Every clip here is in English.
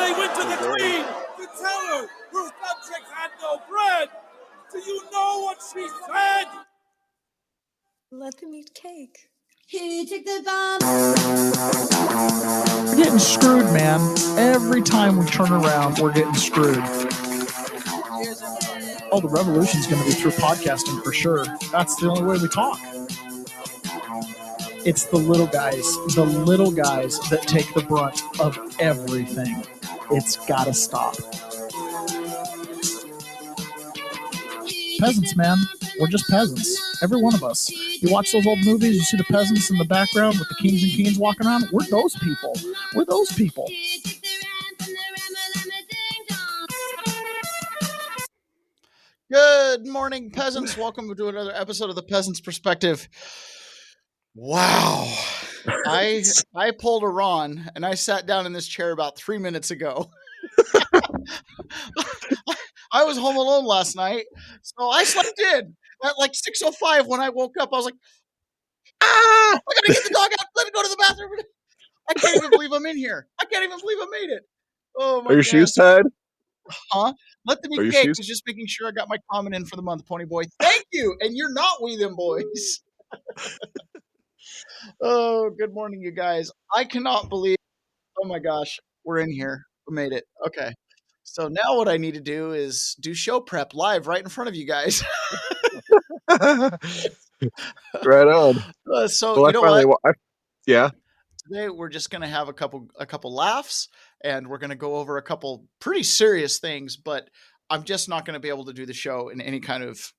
they went to the queen to tell her her subjects had no bread. Do you know what she said? Let them eat cake. Who took the bomb? We're getting screwed, man. Every time we turn around, we're getting screwed. Oh, the revolution's going to be through podcasting for sure. That's the only way we talk. It's the little guys that take the brunt of everything. It's got to stop. Peasants, man. We're just peasants. Every one of us. You watch those old movies, you see the peasants in the background with the kings and queens walking around. We're those people. We're those people. Good morning, peasants. Welcome to another episode of the Peasant's Perspective. Wow. I pulled a Ron and I sat down in this chair about 3 minutes ago. I was home alone last night, so I slept in at like 6:05 when I woke up. I was like, I gotta get the dog out. Let it go to the bathroom. I can't even believe I'm in here. I can't even believe I made it. Oh my God. Are your shoes tied? Huh? Let them eat cake. Was just making sure I got my comment in for the month, Pony Boy. Thank you. And you're not we them boys. Oh, good morning, you guys. I cannot believe. Oh my gosh, we're in here. We made it. Okay. So now what I need to do is do show prep live right in front of you guys. Right on. So well, you know what? Yeah. Today we're just going to have a couple laughs, and we're going to go over a couple pretty serious things, but I'm just not going to be able to do the show in any kind of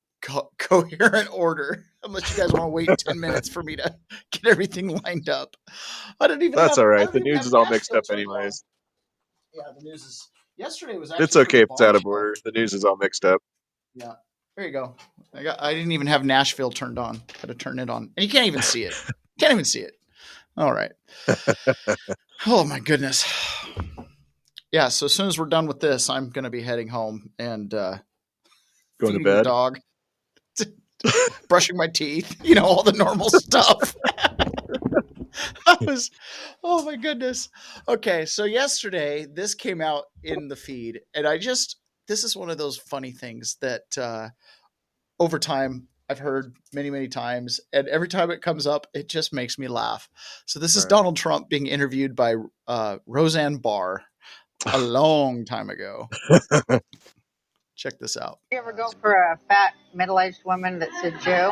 coherent order unless you guys want to wait 10 minutes for me to get everything lined up. I don't even. That's all right. The news is all mixed up anyways. Yeah, the news is. Yesterday was actually. It's okay if it's out of order. The news is all mixed up. Yeah. There you go. I didn't even have Nashville turned on. Got to turn it on, and you can't even see it. Can't even see it. All right. Oh my goodness. Yeah. So as soon as we're done with this, I'm going to be heading home and going to bed. The dog, brushing my teeth. You know, all the normal stuff. Oh my goodness. Okay. So yesterday this came out in the feed, and this is one of those funny things that over time I've heard many, many times, and every time it comes up, it just makes me laugh. So this is Donald Trump being interviewed by Roseanne Barr a long time ago. Check this out. You ever go for a fat middle-aged woman that's a Jew?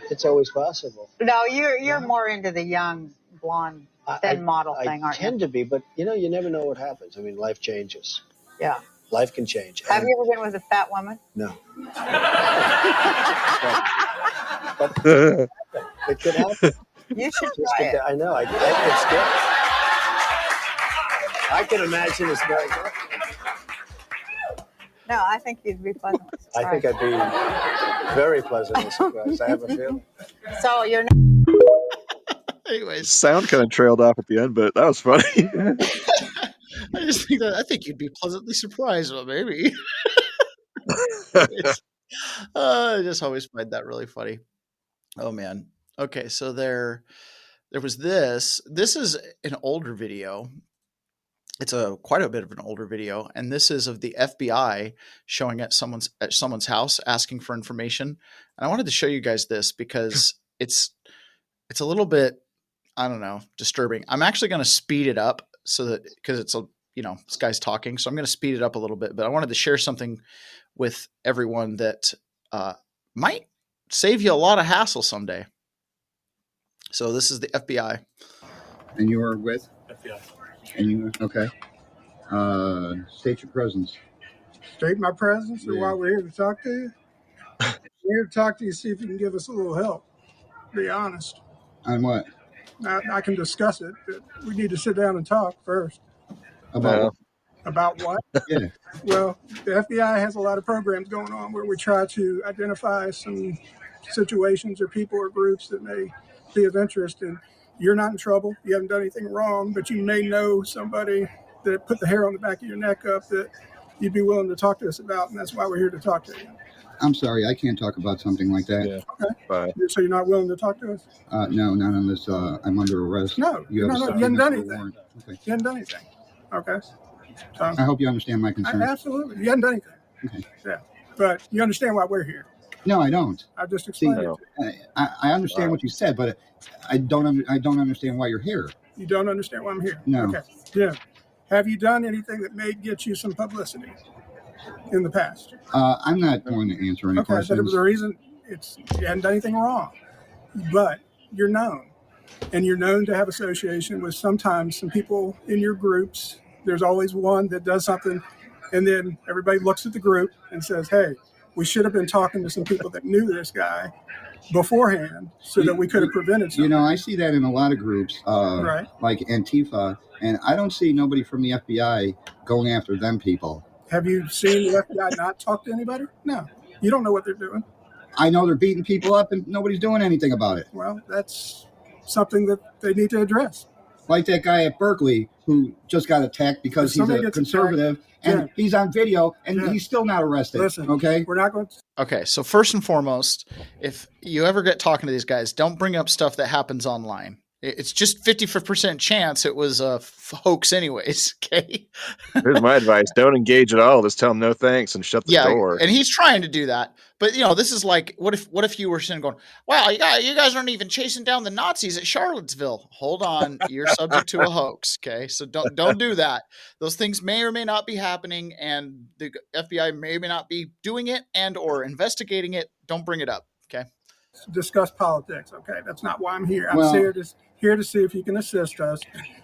It's always possible. No, you're more into the young, blonde, thin model thing, aren't you? I tend to be, but you never know what happens. I mean, life changes. Yeah. Life can change. Have you ever been with a fat woman? No. but it could happen. You should try it. I know. It's good. I can imagine it's very good. No, I think you'd be pleasantly surprised. I think I'd be very pleasantly surprised. I have a feeling. So you're. Anyways, sound kind of trailed off at the end, but that was funny. I think you'd be pleasantly surprised. Well, maybe. I just always find that really funny. Oh man. Okay, so there was this. This is an older video. It's quite a bit of an older video, and this is of the FBI showing at someone's house asking for information. And I wanted to show you guys this because it's a little bit, I don't know, disturbing. I'm actually going to speed it up so that because it's this guy's talking, so I'm going to speed it up a little bit. But I wanted to share something with everyone that might save you a lot of hassle someday. So this is the FBI. And you are with? FBI. And you, okay. State your presence. State my presence, or why we're here to talk to you? We're here to talk to you, see if you can give us a little help. Be honest. On what? I can discuss it, but we need to sit down and talk first. About About what? Yeah. Well, the FBI has a lot of programs going on where we try to identify some situations or people or groups that may be of interest. And you're not in trouble. You haven't done anything wrong, but you may know somebody that put the hair on the back of your neck up that you'd be willing to talk to us about, and that's why we're here to talk to you. I'm sorry, I can't talk about something like that. Yeah. Okay. Bye. So you're not willing to talk to us? No, not unless I'm under arrest. No, You have you haven't done anything. warrant. Okay. You haven't done anything. Okay. So, I hope you understand my concern. absolutely. You haven't done anything. Okay. Yeah. But you understand why we're here. No, I don't. I've just explained it. I understand what you said, but I don't understand why you're here. You don't understand why I'm here. No. Okay. Yeah. Have you done anything that may get you some publicity in the past? I'm not going to answer any Okay, but questions. the reason you hadn't done anything wrong, but you're known, and you're known to have association with sometimes some people in your groups. There's always one that does something, and then everybody looks at the group and says, "Hey, we should have been talking to some people that knew this guy beforehand, so that we could have prevented something." You know, I see that in a lot of groups, Right. like Antifa, and I don't see nobody from the FBI going after them people. Have you seen the FBI not talk to anybody? No. You don't know what they're doing. I know they're beating people up and nobody's doing anything about it. Well, that's something that they need to address. Like that guy at Berkeley who just got attacked because he's a conservative and he's on video and he's still not arrested. Listen, okay? We're not going to. Okay, so first and foremost, if you ever get talking to these guys, don't bring up stuff that happens online. It's just 50% chance it was a hoax anyways, okay? Here's my advice. Don't engage at all. Just tell them no thanks and shut the door. And he's trying to do that. But, you know, this is like, what if you were sitting going, wow, you guys aren't even chasing down the Nazis at Charlottesville. Hold on. You're subject to a hoax, okay? So don't do that. Those things may or may not be happening, and the FBI may or may not be doing it and or investigating it. Don't bring it up, okay? Discuss politics, okay? That's not why I'm here. I'm here to see if you can assist us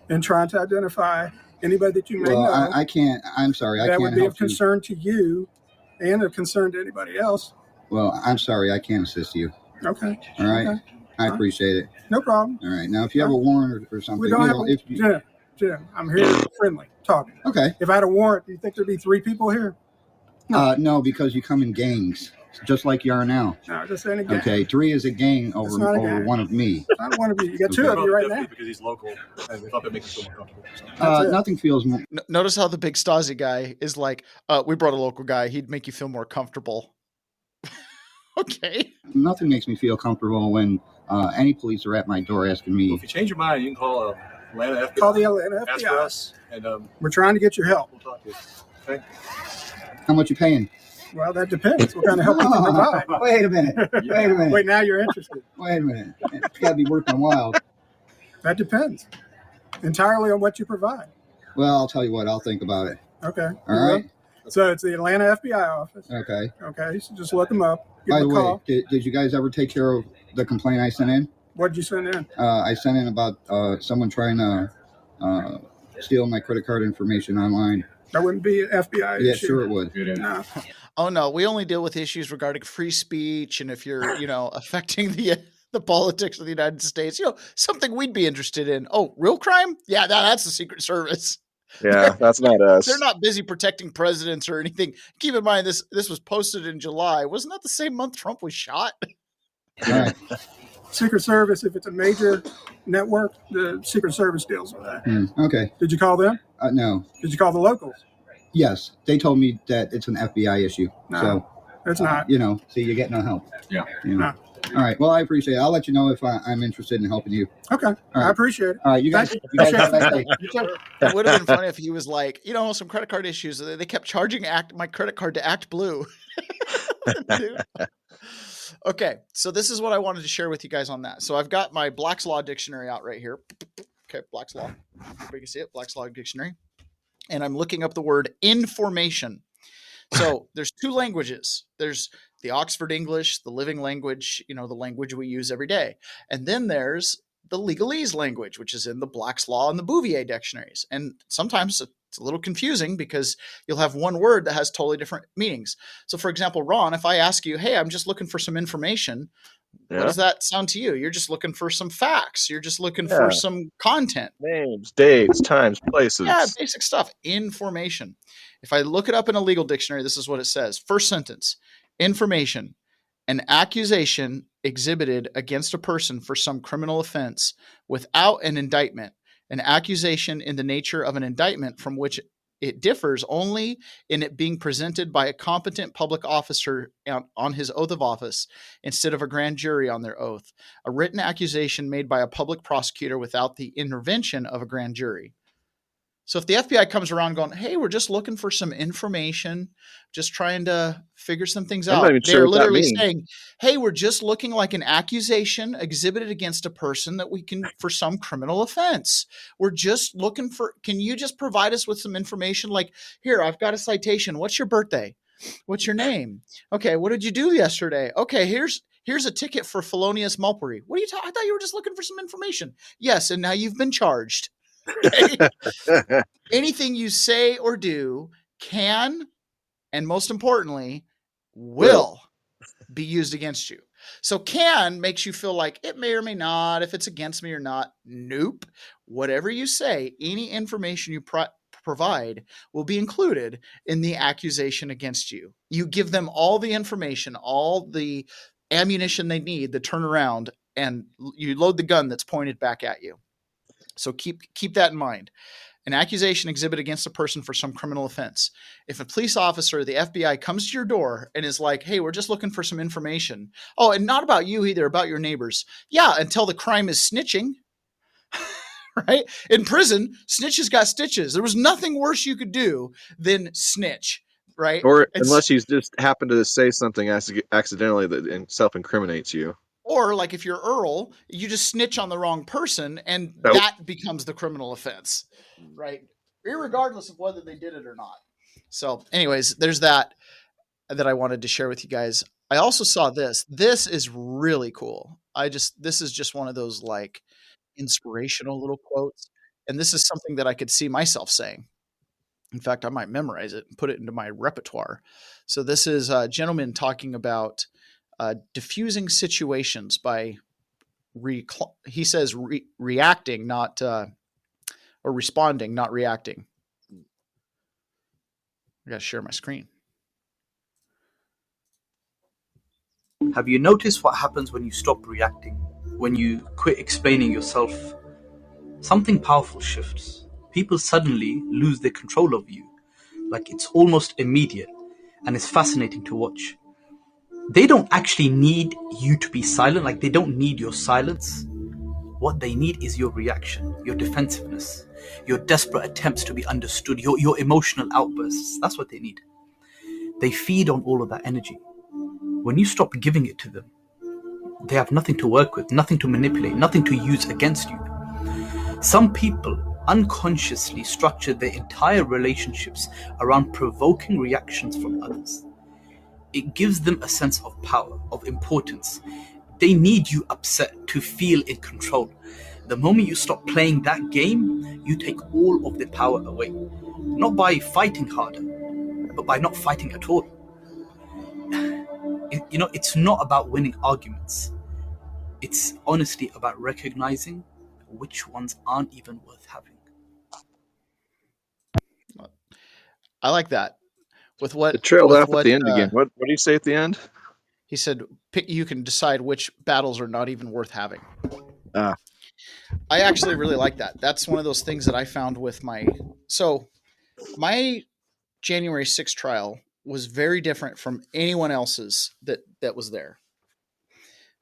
in trying to identify anybody that you may know. I can't. I'm sorry. I can't help you. That would be of concern to you and of concern to anybody else. Well, I'm sorry. I can't assist you. Okay. All right. Okay. I appreciate it. No problem. All right. Now, if you have a warrant or something, we don't Jim, I'm here friendly, talking. Okay. If I had a warrant, do you think there'd be 3 people here? No, because you come in gangs, just like you are now. No, just in a gang. Okay, 3 is a gang over one of me. Not one of you. You got 2 of you right now. Because he's local, and we thought that makes him feel more comfortable. Nothing feels more. Notice how the big Stasi guy is like, we brought a local guy. He'd make you feel more comfortable. Okay. Nothing makes me feel comfortable when any police are at my door asking me. Well, if you change your mind, you can call Atlanta FBI. Call the Atlanta FBI. Ask for us, and we're trying to get your help. We'll talk to you. Okay. How much you paying? Well, that depends. What kind of help you can provide. Wait a minute. Wait, now you're interested. Wait a minute. It's got to be worth my while. That depends entirely on what you provide. Well, I'll tell you what. I'll think about it. Okay. All right. So it's the Atlanta FBI office. Okay. Okay. So just look them up. By the way, did you guys ever take care of the complaint I sent in? What did you send in? I sent in about someone trying to steal my credit card information online. That wouldn't be an FBI issue. Yeah, sure it would. No. Oh no, we only deal with issues regarding free speech, and if you're, affecting the politics of the United States, something we'd be interested in. Oh, real crime? Yeah, that's the Secret Service. Yeah, that's not us. They're not busy protecting presidents or anything. Keep in mind, this was posted in July. Wasn't that the same month Trump was shot? All right. Secret Service, if it's a major network, the Secret Service deals with that. Okay. Did you call them? No. Did you call the locals? Yes. They told me that it's an FBI issue. No, so it's not. See, you get no help. Yeah. No. All right. Well, I appreciate it. I'll let you know if I'm interested in helping you. Okay. Right. I appreciate it. All right. You guys have a nice day. It would have been funny if he was like, some credit card issues. They kept charging my credit card to Act Blue. Okay, so this is what I wanted to share with you guys on that. So I've got my Black's Law Dictionary out right here. Okay, Black's Law. Everybody can see it, Black's Law Dictionary. And I'm looking up the word information. So there's 2 languages. There's the Oxford English, the living language, the language we use every day. And then there's the legalese language, which is in the Black's Law and the Bouvier dictionaries. And sometimes it's a little confusing because you'll have one word that has totally different meanings. So for example, Ron, if I ask you, hey, I'm just looking for some information, what does that sound to you? You're just looking for some facts. You're just looking for some content. Names, dates, times, places. Yeah, basic stuff. Information. If I look it up in a legal dictionary, this is what it says. First sentence, information, an accusation exhibited against a person for some criminal offense without an indictment. An accusation in the nature of an indictment from which it differs only in it being presented by a competent public officer on his oath of office instead of a grand jury on their oath. A written accusation made by a public prosecutor without the intervention of a grand jury. So if the FBI comes around going, hey, we're just looking for some information, just trying to figure some things I'm not out. even sure They're what that literally means. saying, hey, we're just looking like an accusation exhibited against a person that we can, for some criminal offense. We're just looking for, can you just provide us with some information? Like, here, I've got a citation. What's your birthday? What's your name? Okay. What did you do yesterday? Okay. Here's a ticket for felonious mulpery. What are you talking? I thought you were just looking for some information. Yes. And now you've been charged. Okay? Anything you say or do can, and most importantly, will be used against you. So can makes you feel like it may or may not, if it's against me or not. Nope. Whatever you say, any information you provide will be included in the accusation against you. You give them all the information, all the ammunition they need to turn around, and you load the gun that's pointed back at you. So keep that in mind. An accusation exhibited against a person for some criminal offense. If a police officer, the FBI, comes to your door and is like, hey, we're just looking for some information. Oh, and not about you either, about your neighbors. Yeah, until the crime is snitching. Right? In prison, snitches got stitches. There was nothing worse you could do than snitch. Right? Or unless you just happen to say something accidentally that self-incriminates you. Or like if you're Earl, you just snitch on the wrong person and that becomes the criminal offense, right? Irregardless of whether they did it or not. So anyways, there's that I wanted to share with you guys. I also saw this. This is really cool. This is just one of those like inspirational little quotes. And this is something that I could see myself saying. In fact, I might memorize it and put it into my repertoire. So this is a gentleman talking about diffusing situations by he says reacting, not or responding, not reacting. I gotta share my screen. Have you noticed what happens when you stop reacting? When you quit explaining yourself, something powerful shifts. People suddenly lose their control of you. Like it's almost immediate, and it's fascinating to watch. They don't actually need you to be silent, like they don't need your silence. What they need is your reaction, your defensiveness, your desperate attempts to be understood, your emotional outbursts. That's what they need. They feed on all of that energy. When you stop giving it to them, they have nothing to work with, nothing to manipulate, nothing to use against you. Some people unconsciously structure their entire relationships around provoking reactions from others. It gives them a sense of power, of importance. They need you upset to feel in control. The moment you stop playing that game, you take all of the power away. Not by fighting harder, but by not fighting at all. It's not about winning arguments. It's honestly about recognizing which ones aren't even worth having. I like that. With what it trailed off at the end again. What do you say at the end? He said, you can decide which battles are not even worth having. I actually really like that. That's one of those things that I found with my January 6th trial was very different from anyone else's that was there,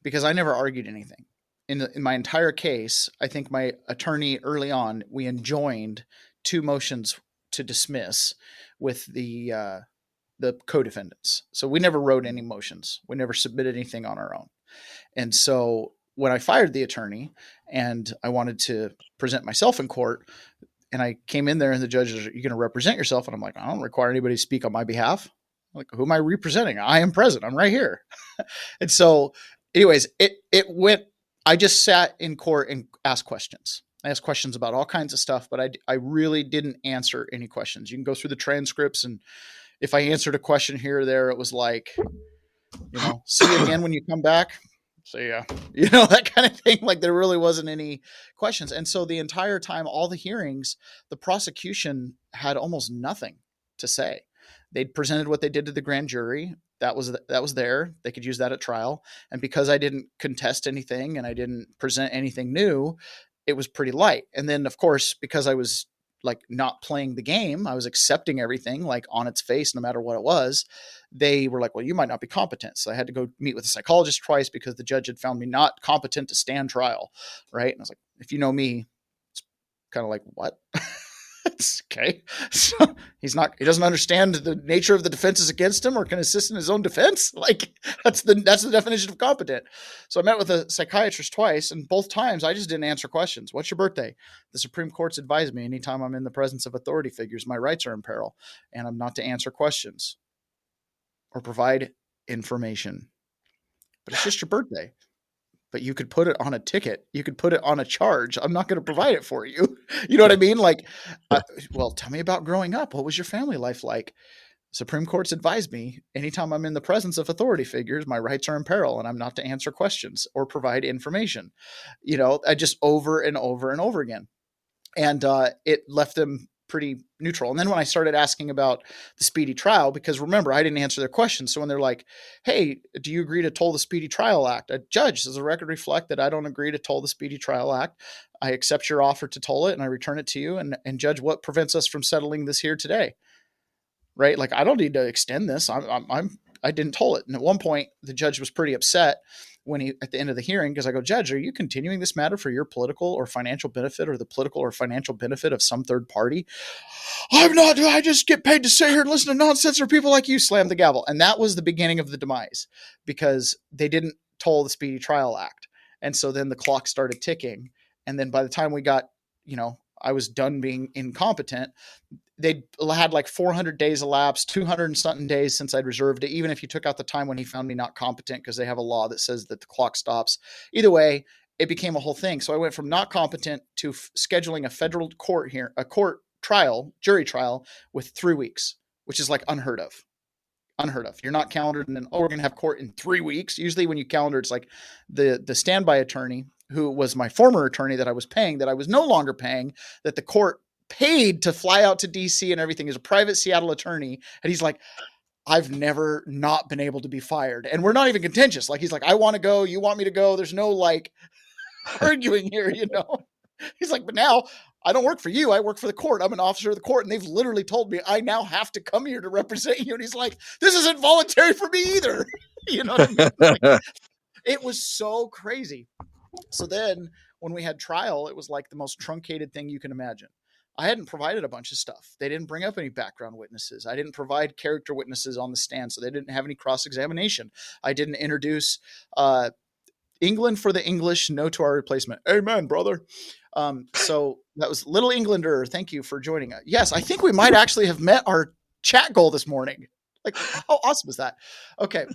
because I never argued anything. In my entire case, I think my attorney early on, we enjoined 2 motions to dismiss with the co-defendants. So we never wrote any motions. We never submitted anything on our own. And so when I fired the attorney and I wanted to present myself in court, and I came in there and the judge is, are you going to represent yourself? And I'm like, I don't require anybody to speak on my behalf. I'm like, who am I representing? I am present. I'm right here. And so anyways, it went, I just sat in court and asked questions. I asked questions about all kinds of stuff, but I really didn't answer any questions. You can go through the transcripts, and if I answered a question here or there, it was like, see you again when you come back. See ya. That kind of thing. Like there really wasn't any questions. And so the entire time, all the hearings, the prosecution had almost nothing to say. They'd presented what they did to the grand jury. That was there. They could use that at trial. And because I didn't contest anything and I didn't present anything new, it was pretty light. And then of course, because I was like not playing the game, I was accepting everything like on its face, no matter what it was. They were like, well, you might not be competent. So I had to go meet with a psychologist twice because the judge had found me not competent to stand trial. Right. And I was like, if you know me, it's kind of like, what? It's okay. So he doesn't understand the nature of the defenses against him or can assist in his own defense. Like that's the definition of competent. So I met with a psychiatrist twice, and both times I just didn't answer questions. What's your birthday? The Supreme Court's advised me anytime I'm in the presence of authority figures, my rights are in peril, and I'm not to answer questions or provide information. But it's just your birthday. But you could put it on a ticket. You could put it on a charge. I'm not going to provide it for you. You know what I mean? Like, well, tell me about growing up. What was your family life like? Supreme Court's advised me anytime I'm in the presence of authority figures, my rights are in peril and I'm not to answer questions or provide information. You know, I just over and over and over again. And it left them pretty neutral. And then when I started asking about the speedy trial, because remember, I didn't answer their questions. So when they're like, hey, do you agree to toll the Speedy Trial Act? A judge, does the record reflect that I don't agree to toll the Speedy Trial Act? I accept your offer to toll it and I return it to you. And judge, what prevents us from settling this here today? Right? Like, I don't need to extend this. I didn't toll it. And at one point, the judge was pretty upset when at the end of the hearing, because I go, Judge, are you continuing this matter for your political or financial benefit or the political or financial benefit of some third party? I'm not. I just get paid to sit here and listen to nonsense or people like you. Slam the gavel. And that was the beginning of the demise, because they didn't toll the Speedy Trial Act. And so then the clock started ticking. And then by the time we got, I was done being incompetent, they had like 400 days elapsed, 200 and something days since I'd reserved it, even if you took out the time when he found me not competent, because they have a law that says that the clock stops. Either way, it became a whole thing. So I went from not competent to scheduling a federal court trial, jury trial, with 3 weeks, which is like unheard of. You're not calendared and then, we're going to have court in 3 weeks. Usually when you calendar, it's like the standby attorney, who was my former attorney that I was paying, that I was no longer paying, that the court paid to fly out to DC and everything, is a private Seattle attorney. And he's like, I've never not been able to be fired. And we're not even contentious. Like, he's like, I want to go. You want me to go? There's no like arguing here, He's like, but now I don't work for you. I work for the court. I'm an officer of the court. And they've literally told me I now have to come here to represent you. And he's like, this isn't voluntary for me either. You know what I mean? Like, it was so crazy. So then when we had trial, it was like the most truncated thing you can imagine. I hadn't provided a bunch of stuff. They didn't bring up any background witnesses. I didn't provide character witnesses on the stand, so they didn't have any cross-examination. I didn't introduce England for the English, no to our replacement. Amen, brother. So that was Little Englander. Thank you for joining us. Yes, I think we might actually have met our chat goal this morning. Like, how awesome is that? Okay.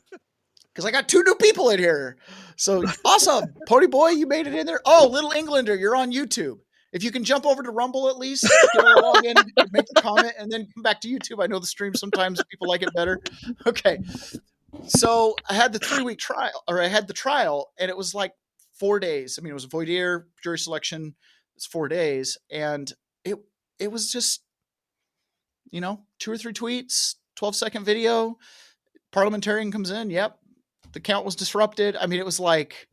Because I got 2 new people in here. So awesome. Pony Boy, you made it in there. Oh, Little Englander, you're on YouTube. If you can jump over to Rumble at least, log in, make a comment, and then come back to YouTube. I know the stream sometimes people like it better. Okay. So I had the 3-week trial, or I had the trial, and it was like 4 days. I mean, it was a voir dire, jury selection. It's 4 days. And it was just, 2 or 3 tweets, 12-second video. Parliamentarian comes in. Yep. The count was disrupted. I mean, it was like,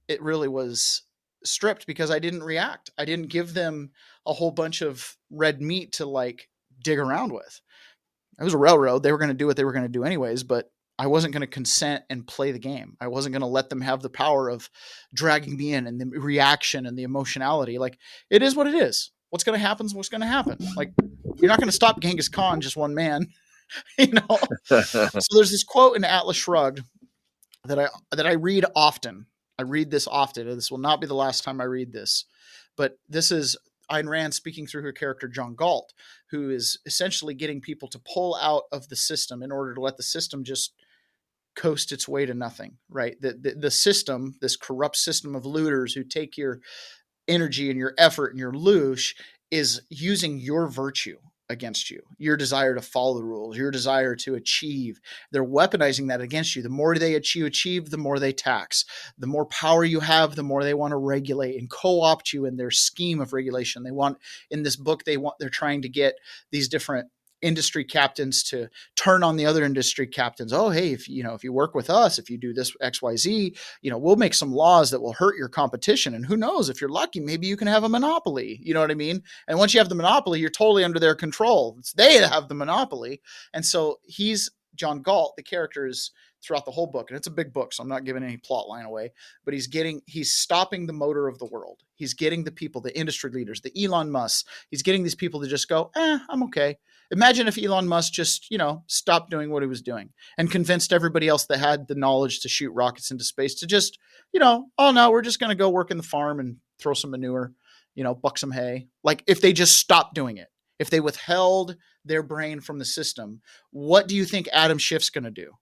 it really was stripped because I didn't react. I didn't give them a whole bunch of red meat to like dig around with. It was a railroad. They were going to do what they were going to do anyways, but I wasn't going to consent and play the game. I wasn't going to let them have the power of dragging me in and the reaction and the emotionality. Like, it is what it is. What's going to happen is what's going to happen. Like, you're not going to stop Genghis Khan, just one man, So there's this quote in Atlas Shrugged that I read often. I read this often, and this will not be the last time I read this, but this is Ayn Rand speaking through her character, John Galt, who is essentially getting people to pull out of the system in order to let the system just coast its way to nothing, right? The system, this corrupt system of looters who take your energy and your effort and your loosh, is using your virtue against you, your desire to follow the rules, your desire to achieve. They're weaponizing that against you. The more they achieve, the more they tax. The more power you have, the more they want to regulate and co-opt you in their scheme of regulation. They want, in this book, they're trying to get these different industry captains to turn on the other industry captains. Oh, hey, if you work with us, if you do this XYZ, we'll make some laws that will hurt your competition. And who knows, if you're lucky, maybe you can have a monopoly. You know what I mean? And once you have the monopoly, you're totally under their control. It's they that have the monopoly. And so he's John Galt, the character, is throughout the whole book, and it's a big book, so I'm not giving any plot line away, but he's stopping the motor of the world. He's getting the people, the industry leaders, the Elon Musk. He's getting these people to just go, I'm okay. Imagine if Elon Musk just, stopped doing what he was doing and convinced everybody else that had the knowledge to shoot rockets into space to just, oh no, we're just going to go work in the farm and throw some manure, buck some hay. Like if they just stopped doing it, if they withheld their brain from the system, what do you think Adam Schiff's going to do?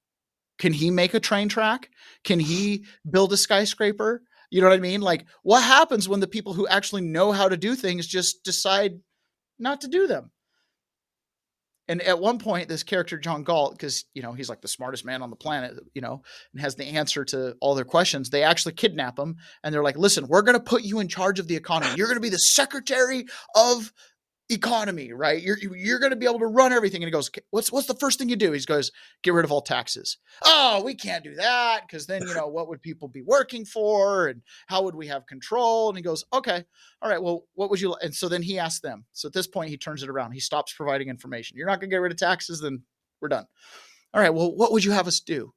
Can he make a train track? Can he build a skyscraper? You know what I mean? Like what happens when the people who actually know how to do things just decide not to do them? And at one point, this character, John Galt, because, he's like the smartest man on the planet, and has the answer to all their questions. They actually kidnap him and they're like, listen, we're going to put you in charge of the economy. You're going to be the secretary of economy, right? You're going to be able to run everything. And he goes, what's the first thing you do? He goes, get rid of all taxes. Oh, we can't do that because then, what would people be working for and how would we have control? And he goes, okay, all right, well, what would you like? And so then he asks them. So at this point, he turns it around. He stops providing information. You're not going to get rid of taxes, then we're done. All right, well, what would you have us do?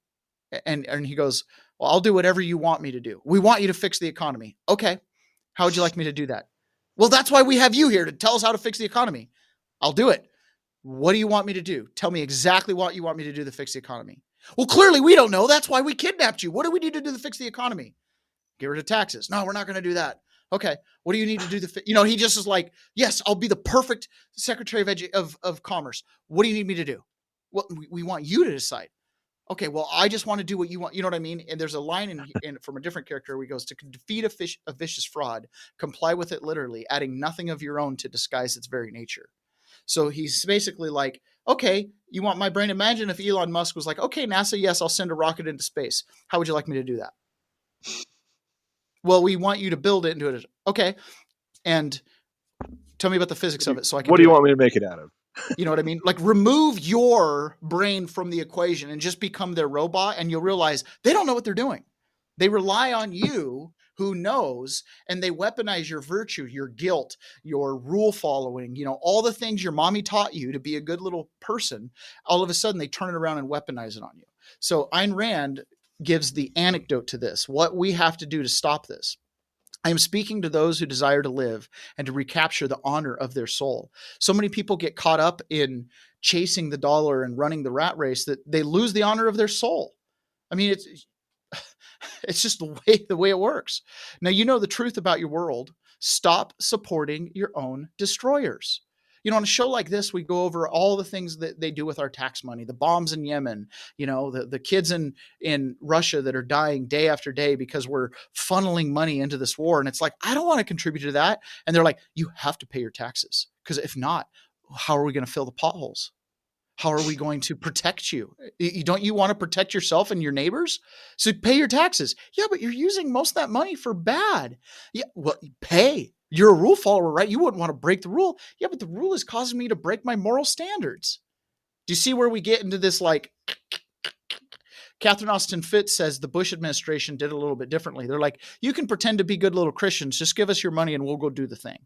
And he goes, well, I'll do whatever you want me to do. We want you to fix the economy. Okay, how would you like me to do that? Well, that's why we have you here to tell us how to fix the economy. I'll do it. What do you want me to do? Tell me exactly what you want me to do to fix the economy. Well, clearly we don't know. That's why we kidnapped you. What do we need to do to fix the economy? Get rid of taxes. No, we're not going to do that. Okay. What do you need to do he just is like, yes, I'll be the perfect secretary of commerce. What do you need me to do? Well, we want you to decide. Okay, well, I just want to do what you want. You know what I mean? And there's a line in from a different character where he goes, to defeat a vicious fraud, comply with it literally, adding nothing of your own to disguise its very nature. So he's basically like, okay, you want my brain? Imagine if Elon Musk was like, okay, NASA, yes, I'll send a rocket into space. How would you like me to do that? Well, we want you to build it and do it. Okay, and tell me about the physics of it so I can What do you want me to make it out of? You know what I mean? Like remove your brain from the equation and just become their robot, and you'll realize they don't know what they're doing. They rely on you who knows, and they weaponize your virtue, your guilt, your rule following, all the things your mommy taught you to be a good little person. All of a sudden they turn it around and weaponize it on you. So Ayn Rand gives the anecdote to this, what we have to do to stop this. I am speaking to those who desire to live and to recapture the honor of their soul. So many people get caught up in chasing the dollar and running the rat race that they lose the honor of their soul. I mean, it's just the way it works. Now, the truth about your world. Stop supporting your own destroyers. On a show like this, we go over all the things that they do with our tax money, the bombs in Yemen, the kids in Russia that are dying day after day because we're funneling money into this war. And it's like, I don't want to contribute to that. And they're like, you have to pay your taxes, because if not, how are we going to fill the potholes? How are we going to protect you? Don't you want to protect yourself and your neighbors? So pay your taxes. Yeah, but you're using most of that money for bad. Yeah, well, pay. You're a rule follower, right? You wouldn't want to break the rule. Yeah, but the rule is causing me to break my moral standards. Do you see where we get into this? Like, Catherine Austin Fitts says the Bush administration did a little bit differently. They're like, you can pretend to be good little Christians. Just give us your money and we'll go do the thing.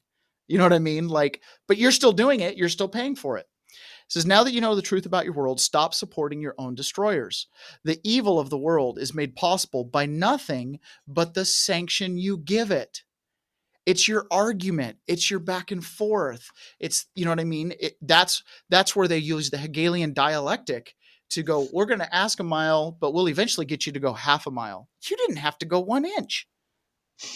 You know what I mean? Like, but you're still doing it. You're still paying for it. It says, now that you know the truth about your world, stop supporting your own destroyers. The evil of the world is made possible by nothing but the sanction you give it. It's your argument. It's your back and forth. It's, you know what I mean? That's where they use the Hegelian dialectic to go, we're going to ask a mile, but we'll eventually get you to go half a mile. You didn't have to go 1 inch.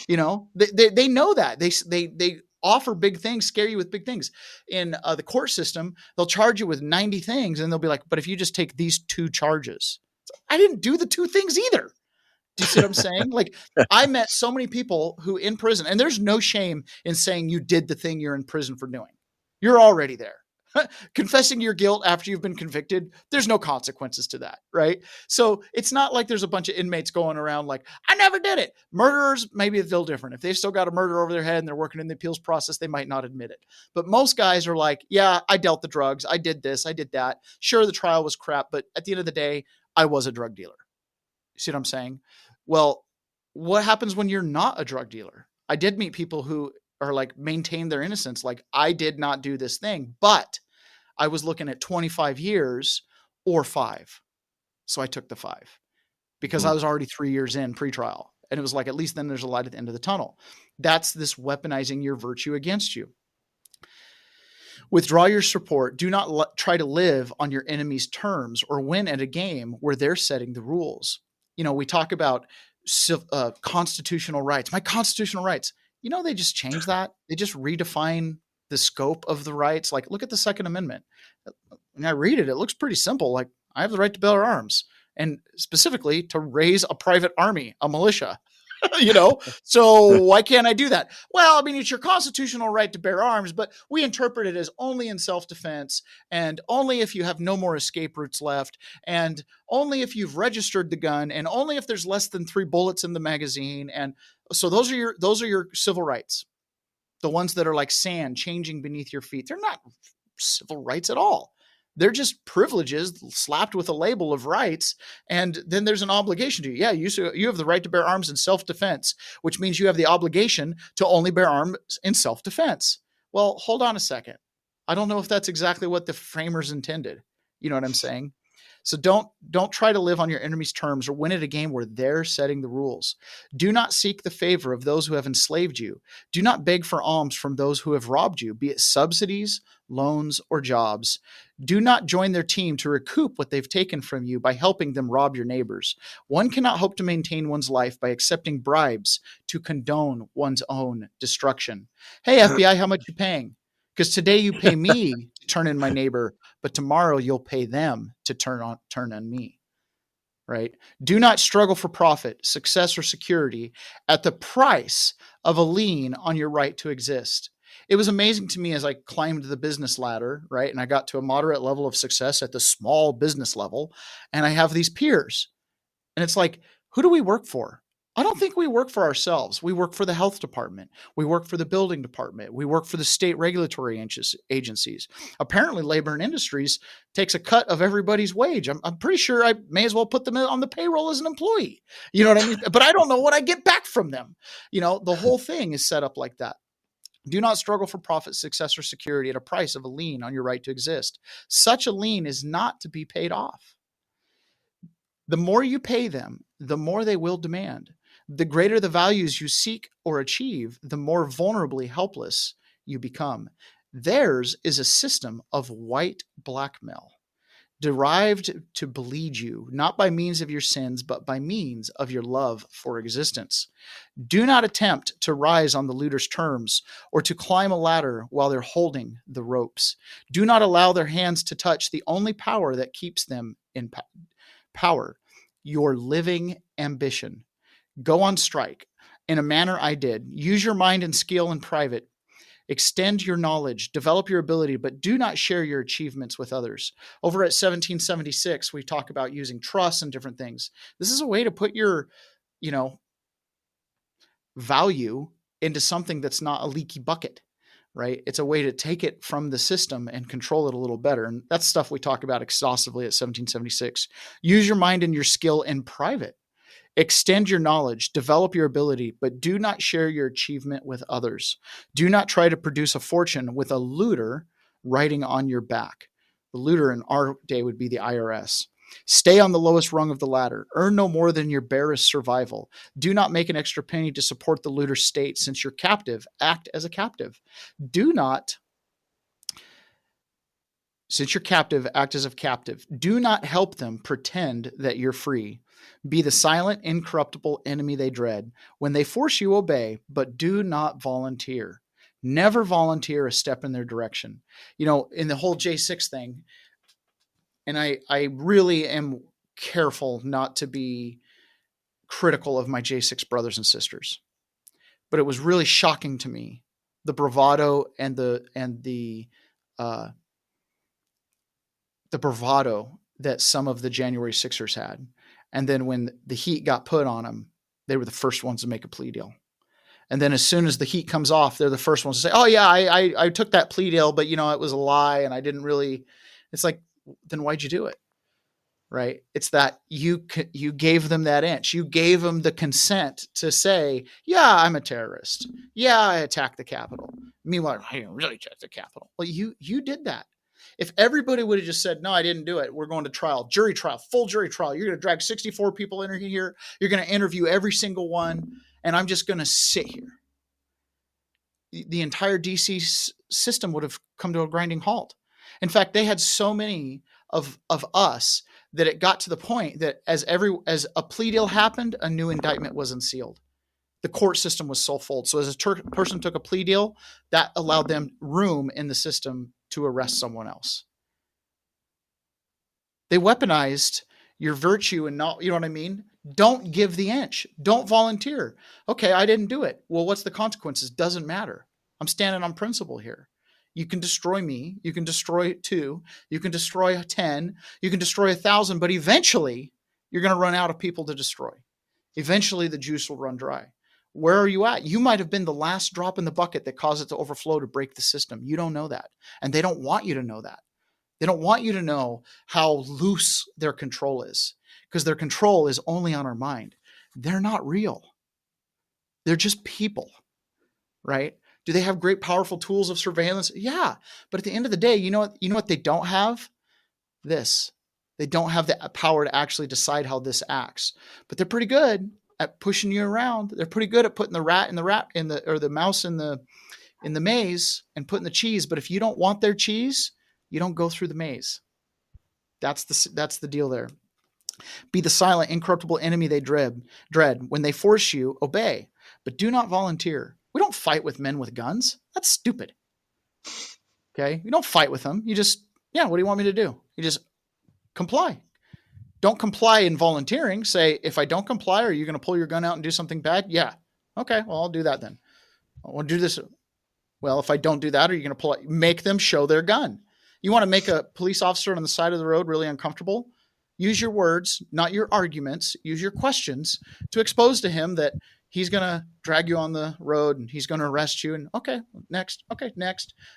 They know that. They offer big things, scare you with big things. In the court system, they'll charge you with 90 things and they'll be like, but if you just take these 2 charges, I didn't do the 2 things either. Do you see what I'm saying? Like, I met so many people who in prison, and there's no shame in saying you did the thing you're in prison for doing. You're already there. Confessing your guilt after you've been convicted, there's no consequences to that, right? So it's not like there's a bunch of inmates going around like, I never did it. Murderers, maybe it's a little different. If they've still got a murder over their head and they're working in the appeals process, they might not admit it. But most guys are like, yeah, I dealt the drugs. I did this. I did that. Sure, the trial was crap, but at the end of the day, I was a drug dealer. You see what I'm saying? Well, what happens when you're not a drug dealer? I did meet people who are like, maintain their innocence. Like, I did not do this thing, but I was looking at 25 years or 5. So I took the 5 because I was already 3 years in pretrial. And it was like, at least then there's a light at the end of the tunnel. That's this weaponizing your virtue against you. Withdraw your support. Do not try to live on your enemy's terms or win at a game where they're setting the rules. We talk about constitutional rights. My constitutional rights. They just changed that. They just redefine the scope of the rights. Like, look at the Second Amendment. When I read it, it looks pretty simple. Like, I have the right to bear arms, and specifically to raise a private army, a militia. So why can't I do that? Well, I mean, it's your constitutional right to bear arms, but we interpret it as only in self-defense, and only if you have no more escape routes left, and only if you've registered the gun, and only if there's less than 3 bullets in the magazine. And so those are your civil rights. The ones that are like sand changing beneath your feet. They're not civil rights at all. They're just privileges slapped with a label of rights. And then there's an obligation to you. Yeah, you have the right to bear arms in self-defense, which means you have the obligation to only bear arms in self-defense. Well, hold on a second. I don't know if that's exactly what the framers intended. You know what I'm saying? So don't try to live on your enemy's terms or win at a game where they're setting the rules. Do not seek the favor of those who have enslaved you. Do not beg for alms from those who have robbed you, be it subsidies, loans, or jobs. Do not join their team to recoup what they've taken from you by helping them rob your neighbors. One cannot hope to maintain one's life by accepting bribes to condone one's own destruction. Hey, FBI, how much you paying? Because today you pay me to turn in my neighbor, but tomorrow you'll pay them to turn on me, right? Do not struggle for profit, success, or security at the price of a lien on your right to exist. It was amazing to me as I climbed the business ladder, right? And I got to a moderate level of success at the small business level, and I have these peers. And it's like, who do we work for? I don't think we work for ourselves. We work for the health department. We work for the building department. We work for the state regulatory agencies. Apparently, Labor and Industries takes a cut of everybody's wage. I'm pretty sure I may as well put them on the payroll as an employee. You know what I mean? But I don't know what I get back from them. The whole thing is set up like that. Do not struggle for profit, success, or security at a price of a lien on your right to exist. Such a lien is not to be paid off. The more you pay them, the more they will demand. The greater the values you seek or achieve, the more vulnerably helpless you become. Theirs is a system of white blackmail, derived to bleed you, not by means of your sins, but by means of your love for existence. Do not attempt to rise on the looter's terms or to climb a ladder while they're holding the ropes. Do not allow their hands to touch the only power that keeps them in power, your living ambition. Go on strike in a manner I did. Use your mind and skill in private. Extend your knowledge, develop your ability, but do not share your achievements with others. Over at 1776, we talk about using trust and different things. This is a way to put your, value into something that's not a leaky bucket, right? It's a way to take it from the system and control it a little better. And that's stuff we talk about exhaustively at 1776. Use your mind and your skill in private. Extend your knowledge, develop your ability, but do not share your achievement with others. Do not try to produce a fortune with a looter riding on your back. The looter in our day would be the IRS. Stay on the lowest rung of the ladder. Earn no more than your barest survival. Do not make an extra penny to support the looter's state. Since you're captive, act as a captive. Since you're captive, act as a captive. Do not help them pretend that you're free. Be the silent, incorruptible enemy they dread. When they force you, obey, but do not volunteer. Never volunteer a step in their direction. In the whole J6 thing, and I really am careful not to be critical of my J6 brothers and sisters, but it was really shocking to me, the bravado and the bravado that some of the January 6ers had. And then when the heat got put on them, they were the first ones to make a plea deal. And then as soon as the heat comes off, they're the first ones to say, oh yeah, I took that plea deal, but it was a lie. And I didn't really, it's like, then why'd you do it? Right. It's that you gave them that inch. You gave them the consent to say, yeah, I'm a terrorist. Yeah, I attacked the Capitol. Meanwhile, I didn't really attack the Capitol. Well, you did that. If everybody would have just said, no, I didn't do it, we're going to trial, jury trial, full jury trial. You're going to drag 64 people in here. You're going to interview every single one. And I'm just going to sit here. The entire DC system would have come to a grinding halt. In fact, they had so many of us that it got to the point that as a plea deal happened, a new indictment was unsealed. The court system was so full. So as a person took a plea deal, that allowed them room in the system to arrest someone else. They weaponized your virtue and not, you know what I mean? Don't give the inch. Don't volunteer. Okay, I didn't do it. Well, what's the consequences? Doesn't matter. I'm standing on principle here. You can destroy me. You can destroy 2. You can destroy 10. You can destroy 1,000. But eventually, you're going to run out of people to destroy. Eventually, the juice will run dry. Where are you at? You might have been the last drop in the bucket that caused it to overflow to break the system. You don't know that. And they don't want you to know that. They don't want you to know how loose their control is, because their control is only on our mind. They're not real. They're just people, right? Do they have great, powerful tools of surveillance? Yeah. But at the end of the day, you know what they don't have? This. They don't have the power to actually decide how this acts. But they're pretty good at pushing you around. They're pretty good at putting the the mouse in the maze and putting the cheese. But if you don't want their cheese, you don't go through the maze. That's the deal there. Be the silent, incorruptible enemy they dread. When they force you, obey, but do not volunteer. We don't fight with men with guns. That's stupid. Okay? You don't fight with them. You just, what do you want me to do? You just comply. Don't comply in volunteering. Say, if I don't comply, are you going to pull your gun out and do something bad? Yeah. Okay, well, I'll do that then. I'll do this. Well, if I don't do that, are you going to pull it? Make them show their gun. You want to make a police officer on the side of the road really uncomfortable? Use your words, not your arguments. Use your questions to expose to him that he's going to drag you on the road and he's going to arrest you. And okay, next.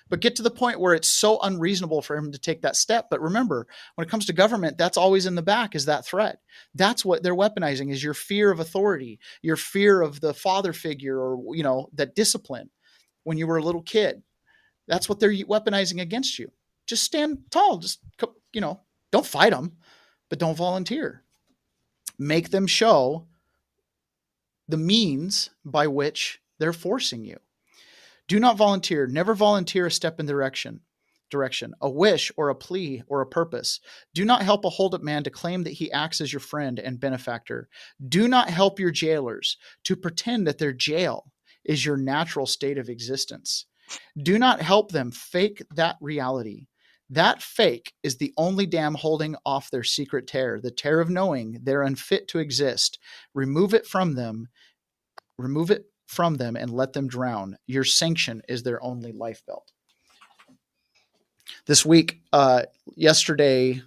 But get to the point where it's so unreasonable for him to take that step. But remember, when it comes to government, that's always in the back, is that threat. That's what they're weaponizing, is your fear of authority, your fear of the father figure, or, that discipline when you were a little kid. That's what they're weaponizing against you. Just stand tall. Just, don't fight them, but don't volunteer. Make them show the means by which they're forcing you. Do not volunteer. Never volunteer a step in direction, a wish or a plea or a purpose. Do not help a hold-up man to claim that he acts as your friend and benefactor. Do not help your jailers to pretend that their jail is your natural state of existence. Do not help them fake that reality. That fake is the only dam holding off their secret terror, the terror of knowing they're unfit to exist. Remove it from them and let them drown. Your sanction is their only life belt. This week, yesterday,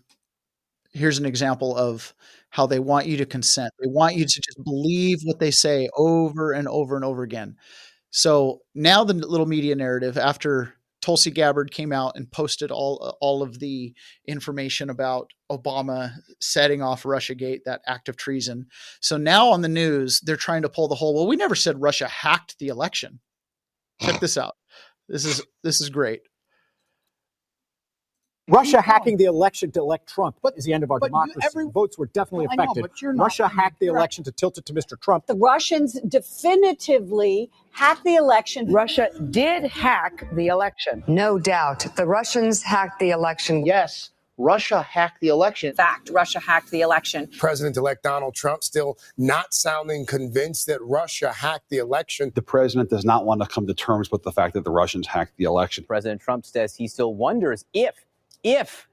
here's an example of how they want you to consent. They want you to just believe what they say over and over and over again. So now the little media narrative, after Tulsi Gabbard came out and posted all of the information about Obama setting off Russiagate, that act of treason. So now on the news, they're trying to pull the whole, well, we never said Russia hacked the election. Check this out. This is great. Russia hacking the election to elect Trump is the end of our democracy. Votes were definitely affected. Russia hacked the election to tilt it to Mr. Trump. The Russians definitively hacked the election. Russia did hack the election. No doubt. The Russians hacked the election. Yes, Russia hacked the election. Fact, Russia hacked the election. President-elect Donald Trump still not sounding convinced that Russia hacked the election. The president does not want to come to terms with the fact that the Russians hacked the election. President Trump says he still wonders if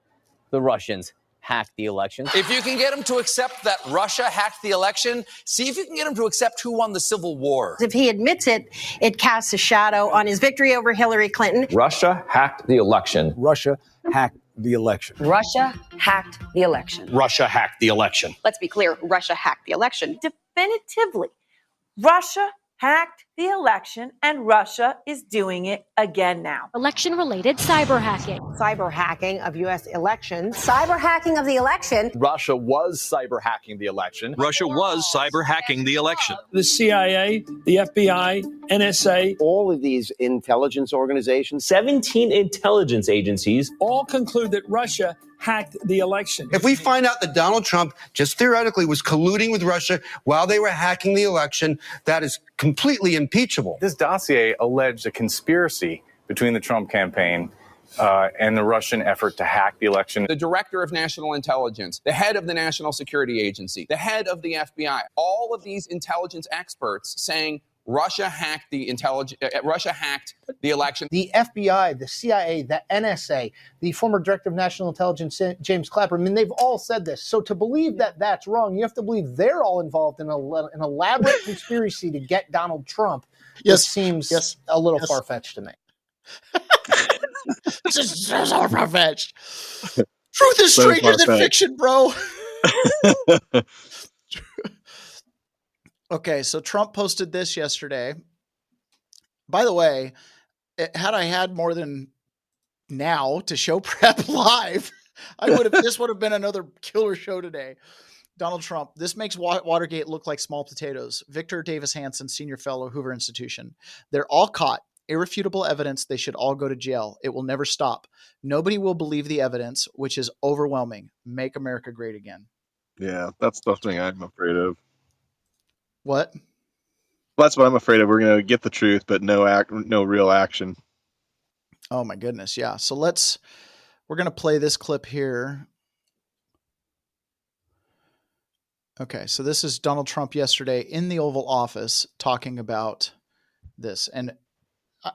the Russians hacked the election. If you can get him to accept that Russia hacked the election, see if you can get him to accept who won the Civil War. If he admits it, it casts a shadow on his victory over Hillary Clinton. Russia hacked the election. Russia hacked the election. Russia hacked the election. Russia hacked the election. Let's be clear, Russia hacked the election. Definitively, Russia hacked the election, and Russia is doing it again now. Election-related cyber hacking. Cyber hacking of U.S. elections. Cyber hacking of the election. Russia was cyber hacking the election. Russia was cyber hacking the election. The CIA, the FBI, NSA. All of these intelligence organizations. 17 intelligence agencies. All conclude that Russia hacked the election. If we find out that Donald Trump just theoretically was colluding with Russia while they were hacking the election, that is completely impeachable. This dossier alleged a conspiracy between the Trump campaign and the Russian effort to hack the election. The director of national intelligence, the head of the National Security Agency, the head of the FBI, all of these intelligence experts saying Russia hacked the election. The FBI, the CIA, the NSA, the former director of national intelligence, James Clapper, I mean, they've all said this. So to believe that that's wrong, you have to believe they're all involved in an elaborate conspiracy to get Donald Trump. Yes, seems a little far-fetched to me. This is so far-fetched. Truth is stranger than fiction, bro. Okay, so Trump posted this yesterday. By the way, had I had more than now to show prep live, this would have been another killer show today. Donald Trump, this makes Watergate look like small potatoes. Victor Davis Hanson, senior fellow, Hoover Institution. They're all caught. Irrefutable evidence. They should all go to jail. It will never stop. Nobody will believe the evidence, which is overwhelming. Make America great again. Yeah, that's the thing I'm afraid of. What? That's what I'm afraid of. We're going to get the truth, but no real action. Oh my goodness. Yeah. So we're going to play this clip here. Okay. So this is Donald Trump yesterday in the Oval Office talking about this. And I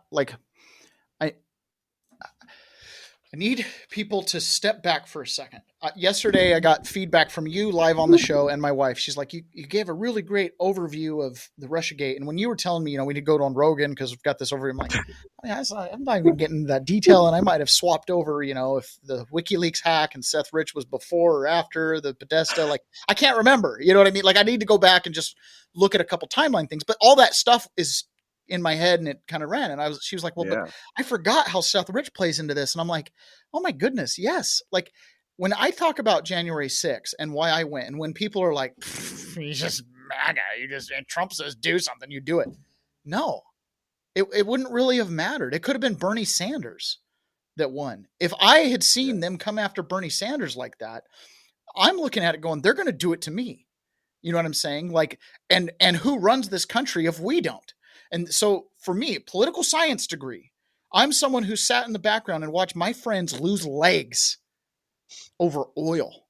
need people to step back for a second. Yesterday, I got feedback from you live on the show and my wife. She's like, you gave a really great overview of the Russiagate. And when you were telling me, we need to go on Rogan because we've got this overview, I'm like, I'm not even getting into that detail. And I might have swapped over, if the WikiLeaks hack and Seth Rich was before or after the Podesta, I can't remember. You know what I mean? I need to go back and just look at a couple timeline things. But all that stuff is in my head and it kind of ran. And she was like, well, but I forgot how Seth Rich plays into this. And I'm like, oh my goodness. Yes. When I talk about January 6th and why I went, and when people are like, he's just MAGA, and Trump says do something, you do it. No, it wouldn't really have mattered. It could have been Bernie Sanders that won. If I had seen them come after Bernie Sanders like that, I'm looking at it going, they're going to do it to me. You know what I'm saying? And who runs this country if we don't? And so for me, political science degree, I'm someone who sat in the background and watched my friends lose legs over oil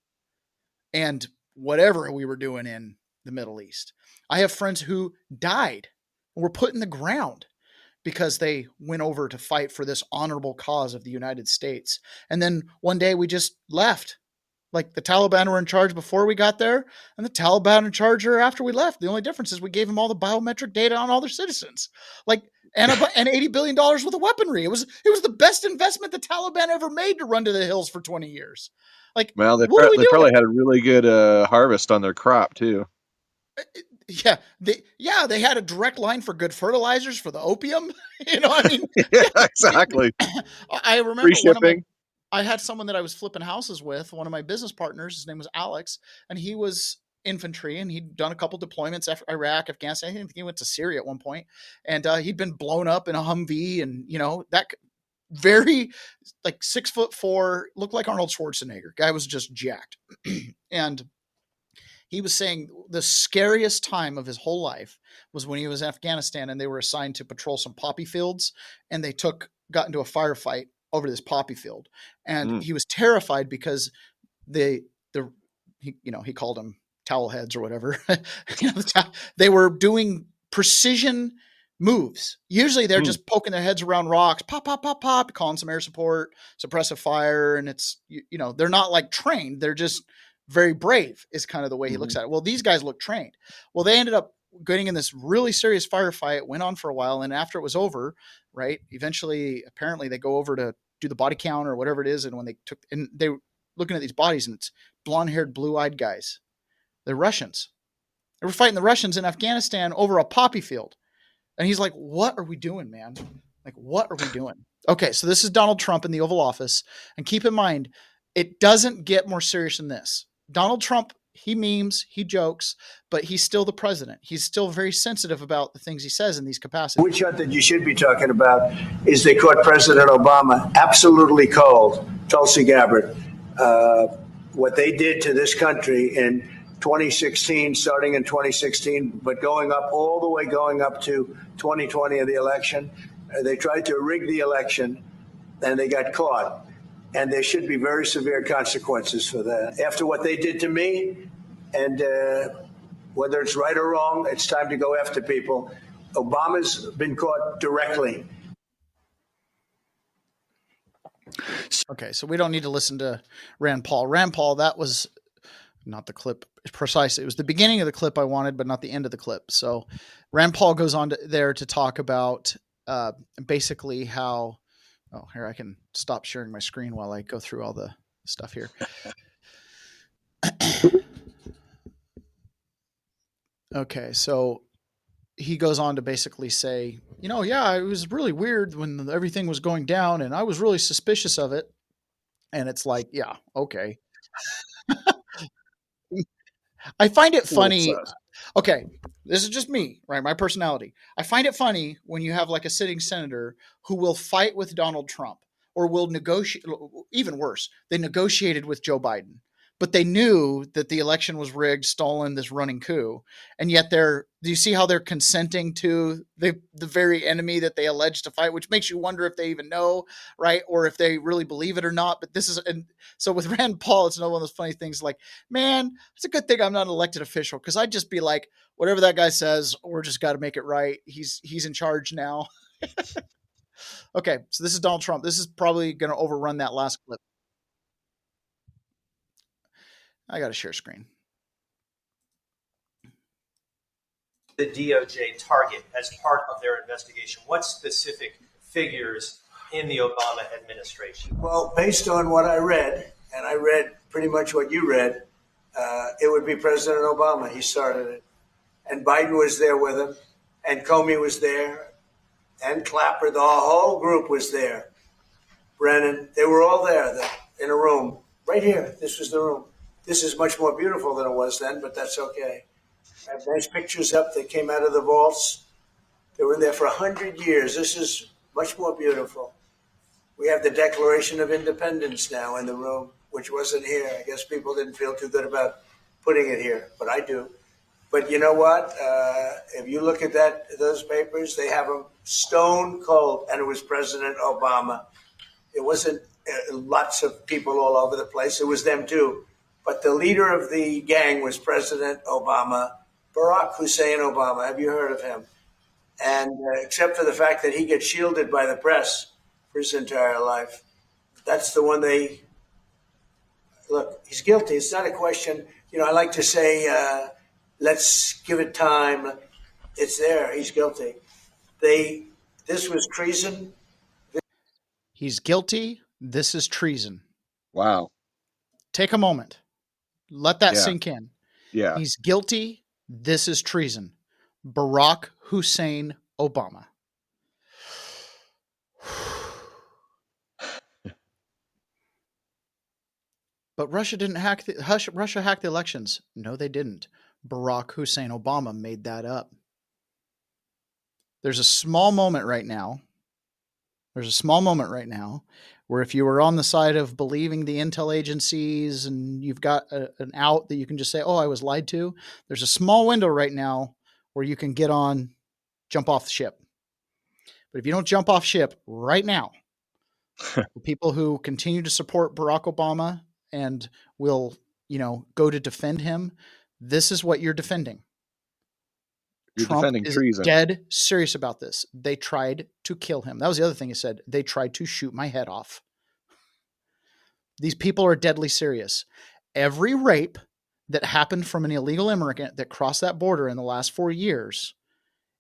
and whatever we were doing in the Middle East. I have friends who died and were put in the ground because they went over to fight for this honorable cause of the United States. And then one day we just left. The Taliban were in charge before we got there, and the Taliban in charge after we left. The only difference is we gave them all the biometric data on all their citizens, and $80 billion worth of weaponry. It was the best investment the Taliban ever made to run to the hills for 20 years. Well, they probably had a really good harvest on their crop too. Yeah, they had a direct line for good fertilizers for the opium. Yeah, exactly. I remember free shipping. I had someone that I was flipping houses with, one of my business partners. His name was Alex, and he was infantry, and he'd done a couple deployments after Iraq, Afghanistan. I think he went to Syria at one point, and he'd been blown up in a Humvee, and that very 6'4", looked like Arnold Schwarzenegger. Guy was just jacked, and he was saying the scariest time of his whole life was when he was in Afghanistan, and they were assigned to patrol some poppy fields, and they got into a firefight over this poppy field, and he was terrified because he called them towel heads or whatever. They were doing precision moves. Usually they're just poking their heads around rocks, pop, pop, pop, pop, calling some air support, suppressive fire, and it's they're not trained. They're just very brave is kind of the way he looks at it. Well, these guys look trained. Well, they ended up getting in this really serious firefight. It went on for a while, and after it was over, right, eventually, apparently they go over to do the body count or whatever it is, and when they were looking at these bodies, and it's blonde-haired, blue-eyed guys. They're Russians. They were fighting the Russians in Afghanistan over a poppy field. And he's like, what are we doing, man? Like, what are we doing? Okay, so this is Donald Trump in the Oval Office. And keep in mind, it doesn't get more serious than this. Donald Trump, he memes, he jokes, but he's still the president. He's still very sensitive about the things he says in these capacities. Witch hunt that you should be talking about is they caught President Obama absolutely cold, Tulsi Gabbard. What they did to this country in 2016, starting in 2016, but going up all the way going up to 2020 of the election. They tried to rig the election and they got caught. And there should be very severe consequences for that. After what they did to me, and whether it's right or wrong, it's time to go after people. Obama's been caught directly. Okay, so we don't need to listen to Rand Paul. Rand Paul, that was not the clip precisely. It was the beginning of the clip I wanted, but not the end of the clip. So Rand Paul goes on there to talk about basically how, oh, here I can stop sharing my screen while I go through all the stuff here. Okay, so he goes on to basically say, you know, yeah, it was really weird when everything was going down and I was really suspicious of it. And it's like, yeah, okay. I find it funny. Okay, this is just me, right? My personality. I find it funny when you have like a sitting senator who will fight with Donald Trump or will negotiate, even worse, they negotiated with Joe Biden, but they knew that the election was rigged, stolen, this running coup. And yet do you see how they're consenting to the very enemy that they allege to fight, which makes you wonder if they even know, right? Or if they really believe it or not. But this is, and so with Rand Paul, it's another one of those funny things like, man, it's a good thing I'm not an elected official. Cause I'd just be like, whatever that guy says, we're just got to make it right. He's in charge now. Okay. So this is Donald Trump. This is probably going to overrun that last clip. I got to share screen. The DOJ target as part of their investigation? What specific figures in the Obama administration? Well, based on what I read, and I read pretty much what you read, it would be President Obama. He started it. And Biden was there with him, and Comey was there, and Clapper. The whole group was there. Brennan, they were all there in a room. Right here, this was the room. This is much more beautiful than it was then, but that's okay. I have nice pictures up that came out of the vaults. They were in there for 100 years. This is much more beautiful. We have the Declaration of Independence now in the room, which wasn't here. I guess people didn't feel too good about putting it here, but I do. But you know what? If you look at those papers, they have them stone cold, and it was President Obama. It wasn't lots of people all over the place. It was them too. But the leader of the gang was President Obama, Barack Hussein Obama. Have you heard of him? And except for the fact that he gets shielded by the press for his entire life, that's the one look, he's guilty. It's not a question. You know, I like to say, let's give it time. It's there. He's guilty. This was treason. He's guilty. This is treason. Wow. Take a moment. Let that sink in. Yeah. He's guilty. This is treason. Barack Hussein Obama. But Russia didn't Russia hacked the elections. No, they didn't. Barack Hussein Obama made that up. There's a small moment right now. Where if you were on the side of believing the intel agencies and you've got an out that you can just say, oh, I was lied to. There's a small window right now where you can jump off the ship. But if you don't jump off ship right now, the people who continue to support Barack Obama and will, go to defend him, this is what you're defending. You're Trump defending is treason. Dead serious about this. They tried to kill him. That was the other thing he said. They tried to shoot my head off. These people are deadly serious. Every rape that happened from an illegal immigrant that crossed that border in the last 4 years,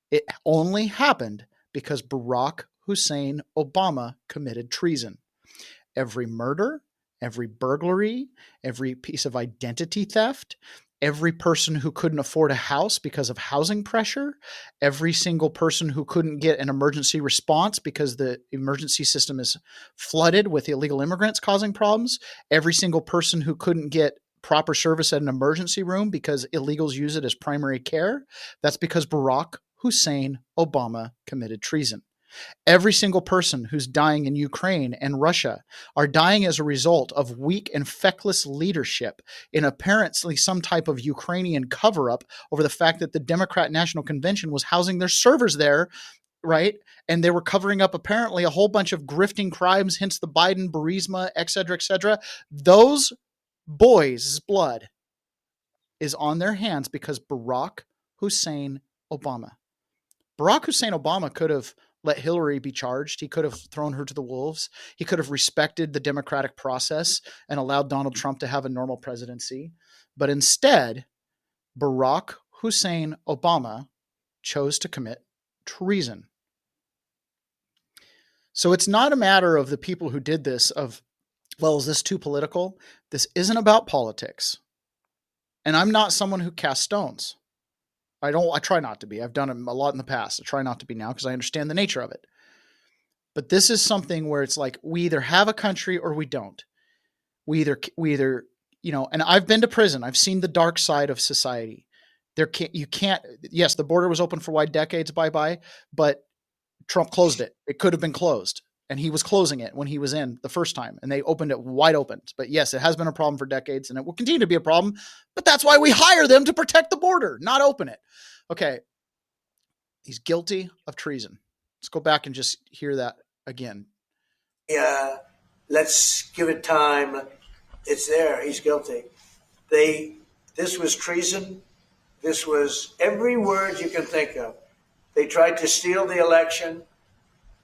it only happened because Barack Hussein Obama committed treason. Every murder, every burglary, every piece of identity theft, every person who couldn't afford a house because of housing pressure, every single person who couldn't get an emergency response because the emergency system is flooded with illegal immigrants causing problems, every single person who couldn't get proper service at an emergency room because illegals use it as primary care. That's because Barack Hussein Obama committed treason. Every single person who's dying in Ukraine and Russia are dying as a result of weak and feckless leadership in apparently some type of Ukrainian cover-up over the fact that the Democrat National Convention was housing their servers there, right? And they were covering up apparently a whole bunch of grifting crimes, hence the Biden, Burisma, et cetera, et cetera. Those boys' blood is on their hands because Barack Hussein Obama. Barack Hussein Obama could have let Hillary be charged. He could have thrown her to the wolves. He could have respected the democratic process and allowed Donald Trump to have a normal presidency. But instead, Barack Hussein Obama chose to commit treason. So it's not a matter of the people who did this of, well, is this too political? This isn't about politics. And I'm not someone who casts stones. I try not to be. I've done it a lot in the past. I try not to be now because I understand the nature of it. But this is something where it's like we either have a country or we don't. We either, and I've been to prison. I've seen the dark side of society. Yes, the border was open for wide decades, bye-bye, but Trump closed it. It could have been closed. And he was closing it when he was in the first time, and they opened it wide open. But yes, it has been a problem for decades, and it will continue to be a problem. But that's why we hire them to protect the border, not open it. Okay. He's guilty of treason. Let's go back and just hear that again. Yeah, let's give it time. It's there. He's guilty. This was treason. This was every word you can think of. They tried to steal the election.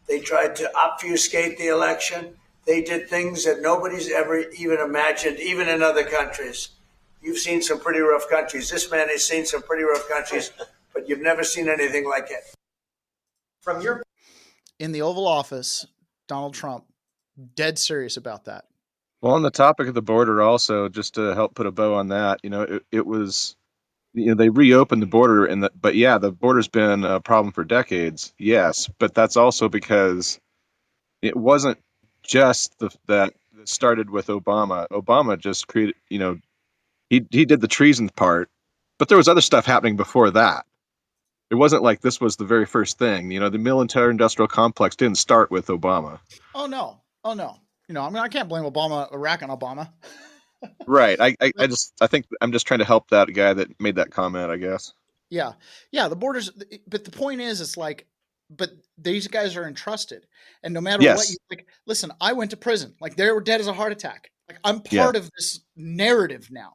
They tried to obfuscate the election. They did things that nobody's ever even imagined, even in other countries. You've seen some pretty rough countries. This man has seen some pretty rough countries, but you've never seen anything like it. In the Oval Office, Donald Trump, dead serious about that. Well, on the topic of the border also, just to help put a bow on that, it was, they reopened the border, but yeah, the border's been a problem for decades. Yes, but that's also because it wasn't just that started with Obama. Obama just created, he did the treason part, but there was other stuff happening before that. It wasn't like this was the very first thing. The military-industrial complex didn't start with Obama. Oh no. I can't blame Iraq on Obama. Right. I think I'm just trying to help that guy that made that comment, I guess. Yeah. The borders, but the point is, it's like, but these guys are entrusted, and no matter what you like, listen, I went to prison. Like, they were dead as a heart attack. Like, I'm part of this narrative now.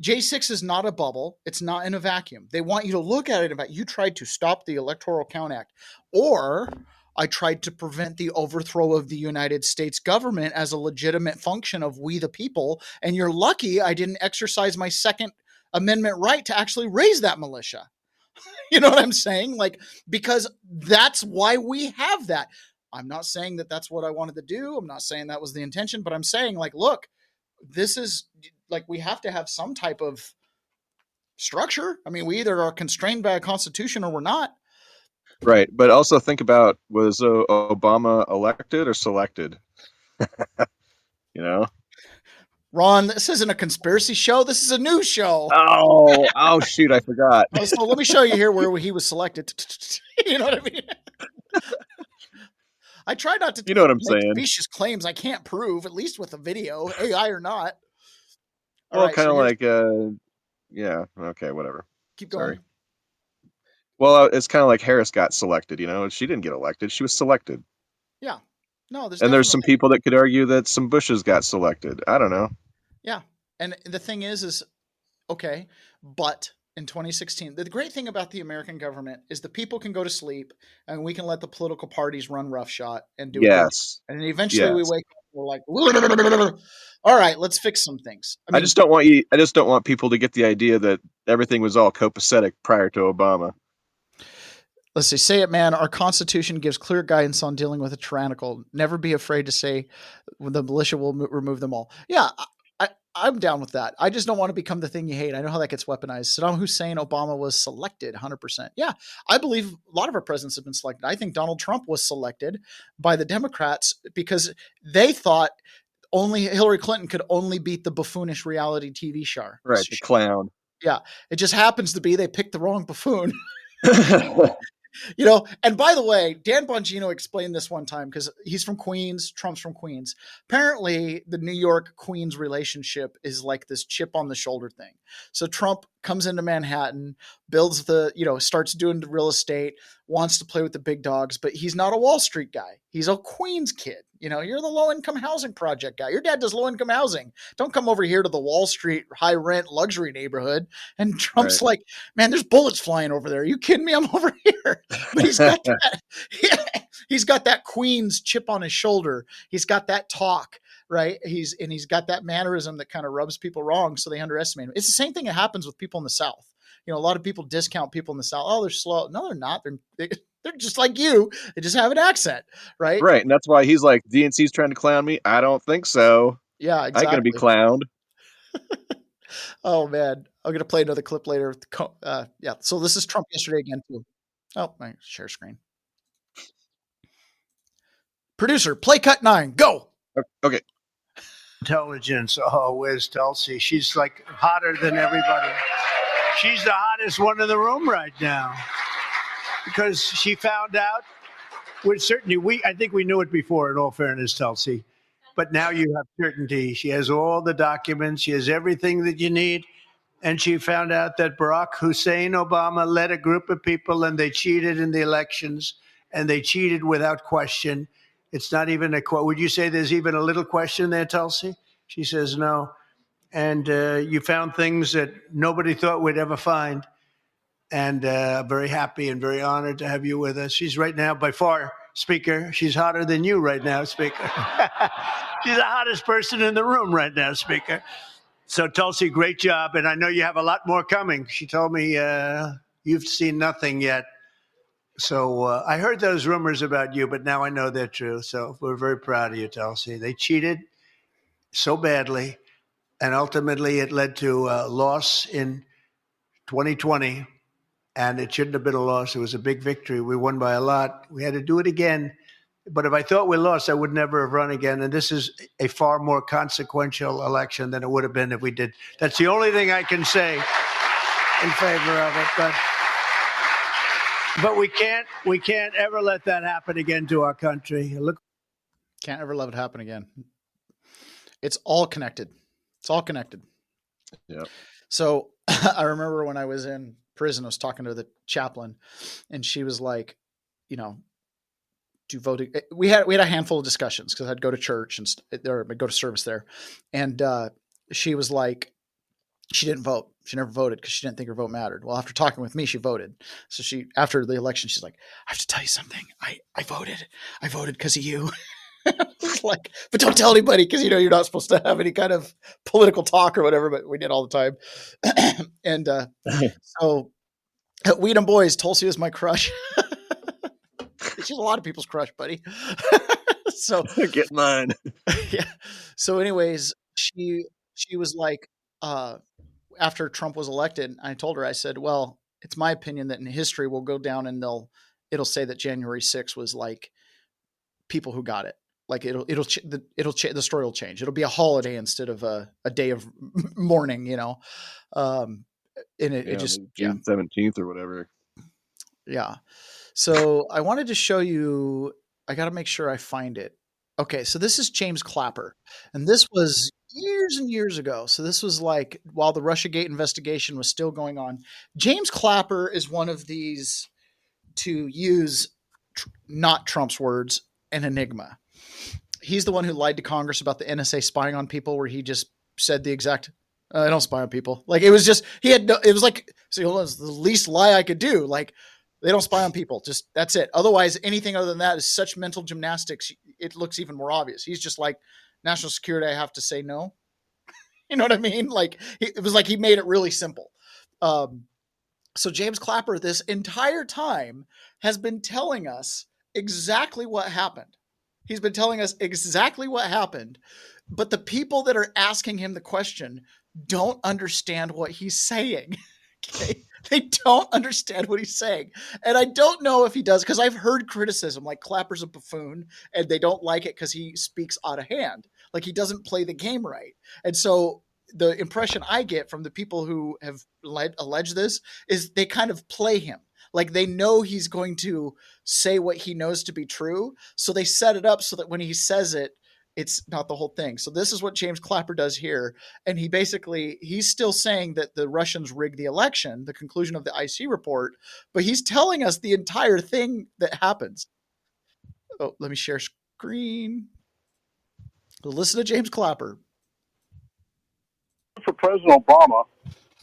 J6 is not a bubble. It's not in a vacuum. They want you to look at it about, you tried to stop the Electoral Count Act, or I tried to prevent the overthrow of the United States government as a legitimate function of we the people. And you're lucky I didn't exercise my Second Amendment right to actually raise that militia. You know what I'm saying? Like, because that's why we have that. I'm not saying that that's what I wanted to do. I'm not saying that was the intention, but I'm saying, like, look, this is like, we have to have some type of structure. I mean, we either are constrained by a constitution or we're not. Right. But also think about, was Obama elected or selected? Ron, this isn't a conspiracy show. This is a news show. Oh, shoot. I forgot. So let me show you here where he was selected. You know what I mean? I try not to know what I'm make saying. specious claims I can't prove, at least with a video, AI or not. Well, kind of like, yeah. Okay, whatever. Keep going. Sorry. Well, it's kind of like Harris got selected. She didn't get elected. She was selected. Yeah. No, there's some people that could argue that some Bushes got selected. I don't know. Yeah. And the thing is okay, but in 2016, the great thing about the American government is the people can go to sleep and we can let the political parties run roughshod and do it. And then eventually we wake up and we're like, all right, let's fix some things. I just don't want people to get the idea that everything was all copacetic prior to Obama. Let's see. Say it, man. Our Constitution gives clear guidance on dealing with a tyrannical. Never be afraid to say the militia will remove them all. Yeah, I'm down with that. I just don't want to become the thing you hate. I know how that gets weaponized. Saddam Hussein, Obama was selected 100%. Yeah, I believe a lot of our presidents have been selected. I think Donald Trump was selected by the Democrats because they thought only Hillary Clinton could only beat the buffoonish reality TV show. Right, the clown. Yeah, it just happens to be they picked the wrong buffoon. And by the way, Dan Bongino explained this one time because he's from Queens, Trump's from Queens. Apparently, the New York-Queens relationship is like this chip on the shoulder thing. So Trump comes into Manhattan, builds starts doing the real estate, wants to play with the big dogs, but he's not a Wall Street guy. He's a Queens kid. You're the low-income housing project guy. Your dad does low-income housing. Don't come over here to the Wall Street high-rent luxury neighborhood. And Trump's like, man, there's bullets flying over there. Are you kidding me? I'm over here. But he's got that. He's got that Queens chip on his shoulder. He's got that talk, right? He's got that mannerism that kind of rubs people wrong, so they underestimate him. It's the same thing that happens with people in the South. A lot of people discount people in the South. Oh, they're slow. No, they're not. They're just like you. They just have an accent, right? Right, and that's why he's like, DNC's trying to clown me. I don't think so. Yeah, exactly. I ain't gonna be clowned. Oh man, I'm gonna play another clip later. Yeah. So this is Trump yesterday again too. Oh, my share screen. Producer, play cut 9. Go. Okay. Intelligence. Oh, where's Tulsi? She's like hotter than everybody. She's the hottest one in the room right now because she found out with certainty. I think we knew it before, in all fairness, Tulsi, but now you have certainty. She has all the documents. She has everything that you need. And she found out that Barack Hussein Obama led a group of people and they cheated in the elections, and they cheated without question. It's not even would you say there's even a little question there, Tulsi? She says no. And you found things that nobody thought we'd ever find. And very happy and very honored to have you with us. She's right now, by far, Speaker, she's hotter than you right now, Speaker. She's the hottest person in the room right now, Speaker. So, Tulsi, great job. And I know you have a lot more coming. She told me you've seen nothing yet. So I heard those rumors about you, but now I know they're true. So we're very proud of you, Tulsi. They cheated so badly. And ultimately, it led to a loss in 2020. And it shouldn't have been a loss. It was a big victory. We won by a lot. We had to do it again. But if I thought we lost, I would never have run again. And this is a far more consequential election than it would have been if we did. That's the only thing I can say in favor of it. But we can't ever let that happen again to our country. Can't ever let it happen again. It's all connected. It's all connected. Yeah. So I remember when I was in prison, I was talking to the chaplain, and she was like, do you vote? We had a handful of discussions because I'd go to church and I'd go to service there, and she was like, she didn't vote. She never voted because she didn't think her vote mattered. Well, after talking with me, she voted. So after the election, she's like, I have to tell you something. I voted. I voted because of you. Like, but don't tell anybody because you're not supposed to have any kind of political talk or whatever, but we did all the time. And so at Weed and Boys, Tulsi is my crush. She's a lot of people's crush, buddy. So get mine. Yeah. So anyways, she was like, after Trump was elected, I told her, I said, well, it's my opinion that in history we'll go down and it'll say that January 6th was like people who got it. Like the story will change. It'll be a holiday instead of a day of mourning, and it just June 17th or whatever. Yeah. So I wanted to show you, I got to make sure I find it. Okay. So this is James Clapper, and this was years and years ago. So this was like while the Russiagate investigation was still going on. James Clapper is one of these, to use not Trump's words, an enigma. He's the one who lied to Congress about the NSA spying on people, where he just said the exact, I don't spy on people. Like it was just, it was like, so it was the least lie I could do. Like they don't spy on people. Just that's it. Otherwise, anything other than that is such mental gymnastics. It looks even more obvious. He's just like, national security, I have to say no. You know what I mean? Like it was like he made it really simple. So James Clapper this entire time has been telling us exactly what happened. He's been telling us exactly what happened. but the people that are asking him the question don't understand what he's saying. Okay? They don't understand what he's saying. And I don't know if he does, because I've heard criticism like Clapper's a buffoon and they don't like it because he speaks out of hand. Like he doesn't play the game right. And so the impression I get from the people who have alleged this is they kind of play him. Like they know he's going to say what he knows to be true. So they set it up so that when he says it, it's not the whole thing. So this is what James Clapper does here. And he's still saying that the Russians rigged the election, the conclusion of the IC report, but he's telling us the entire thing that happens. Oh, let me share screen. Listen to James Clapper. For President Obama,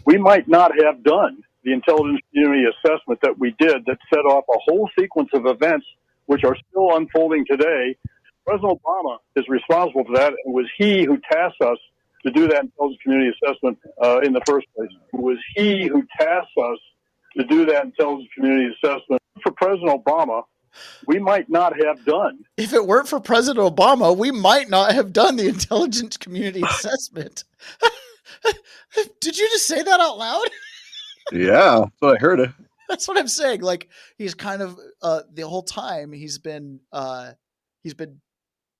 we might not have done the intelligence community assessment that we did that set off a whole sequence of events which are still unfolding today. President Obama is responsible for that, and it was he who tasked us to do that intelligence community assessment in the first place. It was he who tasked us to do that intelligence community assessment. For President Obama, we might not have done. If it weren't for President Obama, we might not have done the intelligence community assessment. Did you just say that out loud? Yeah, that's what I heard. That's what I'm saying. Like he's kind of the whole time he's been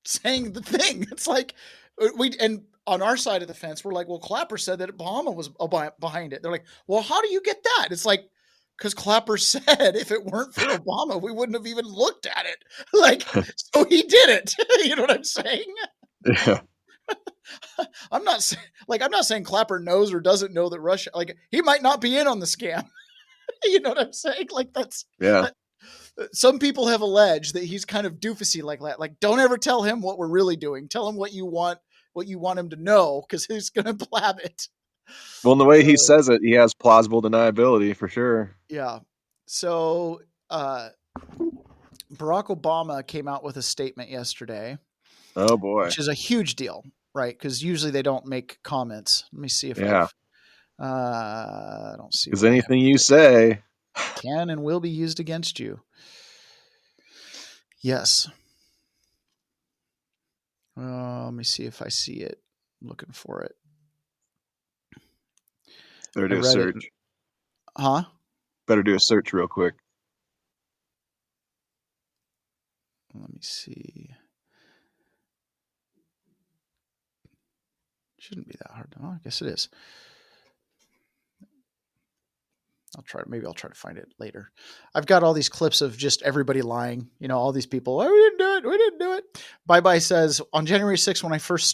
saying the thing. It's like and on our side of the fence, we're like, well, Clapper said that Obama was behind it. They're like, well, how do you get that? It's like, because Clapper said if it weren't for Obama, we wouldn't have even looked at it. Like, so he did it. You know what I'm saying? Yeah. I'm not saying Clapper knows or doesn't know that Russia, like he might not be in on the scam. You know what I'm saying? Like some people have alleged that he's kind of doofusy like that. Like, don't ever tell him what we're really doing. Tell him what you want him to know, because he's going to blab it. Well, in the way he says it, he has plausible deniability for sure. Yeah. So Barack Obama came out with a statement yesterday. Oh boy. Which is a huge deal, right? Because usually they don't make comments. Let me see if I don't see. Because anything you say can and will be used against you. Yes. Let me see if I see it. I'm looking for it. Better do a search. Huh? Better do a search real quick. Let me see. Shouldn't be that hard. Oh, I guess it is. Maybe I'll try to find it later. I've got all these clips of just everybody lying. You know, all these people, oh, we didn't do it. Bye says on January 6th, when it first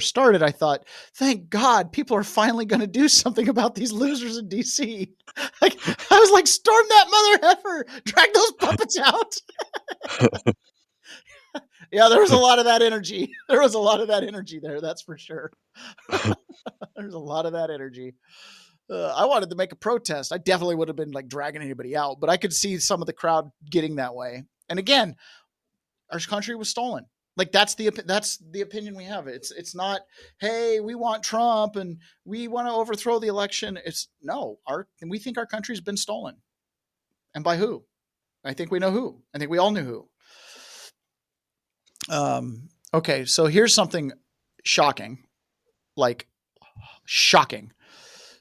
started, I thought, thank God people are finally going to do something about these losers in DC. Like, I was like, storm that mother heifer, drag those puppets out. Yeah, there was a lot of that energy. There was a lot of that energy there. That's for sure. There's a lot of that energy. I wanted to make a protest. I definitely would have been like dragging anybody out, but I could see some of the crowd getting that way. And again, our country was stolen. Like that's the opinion we have. It's not, hey, we want Trump and we want to overthrow the election. It's no, we think our country's been stolen. And by who? I think we know who. I think we all knew who. Okay, so here's something shocking. Like shocking.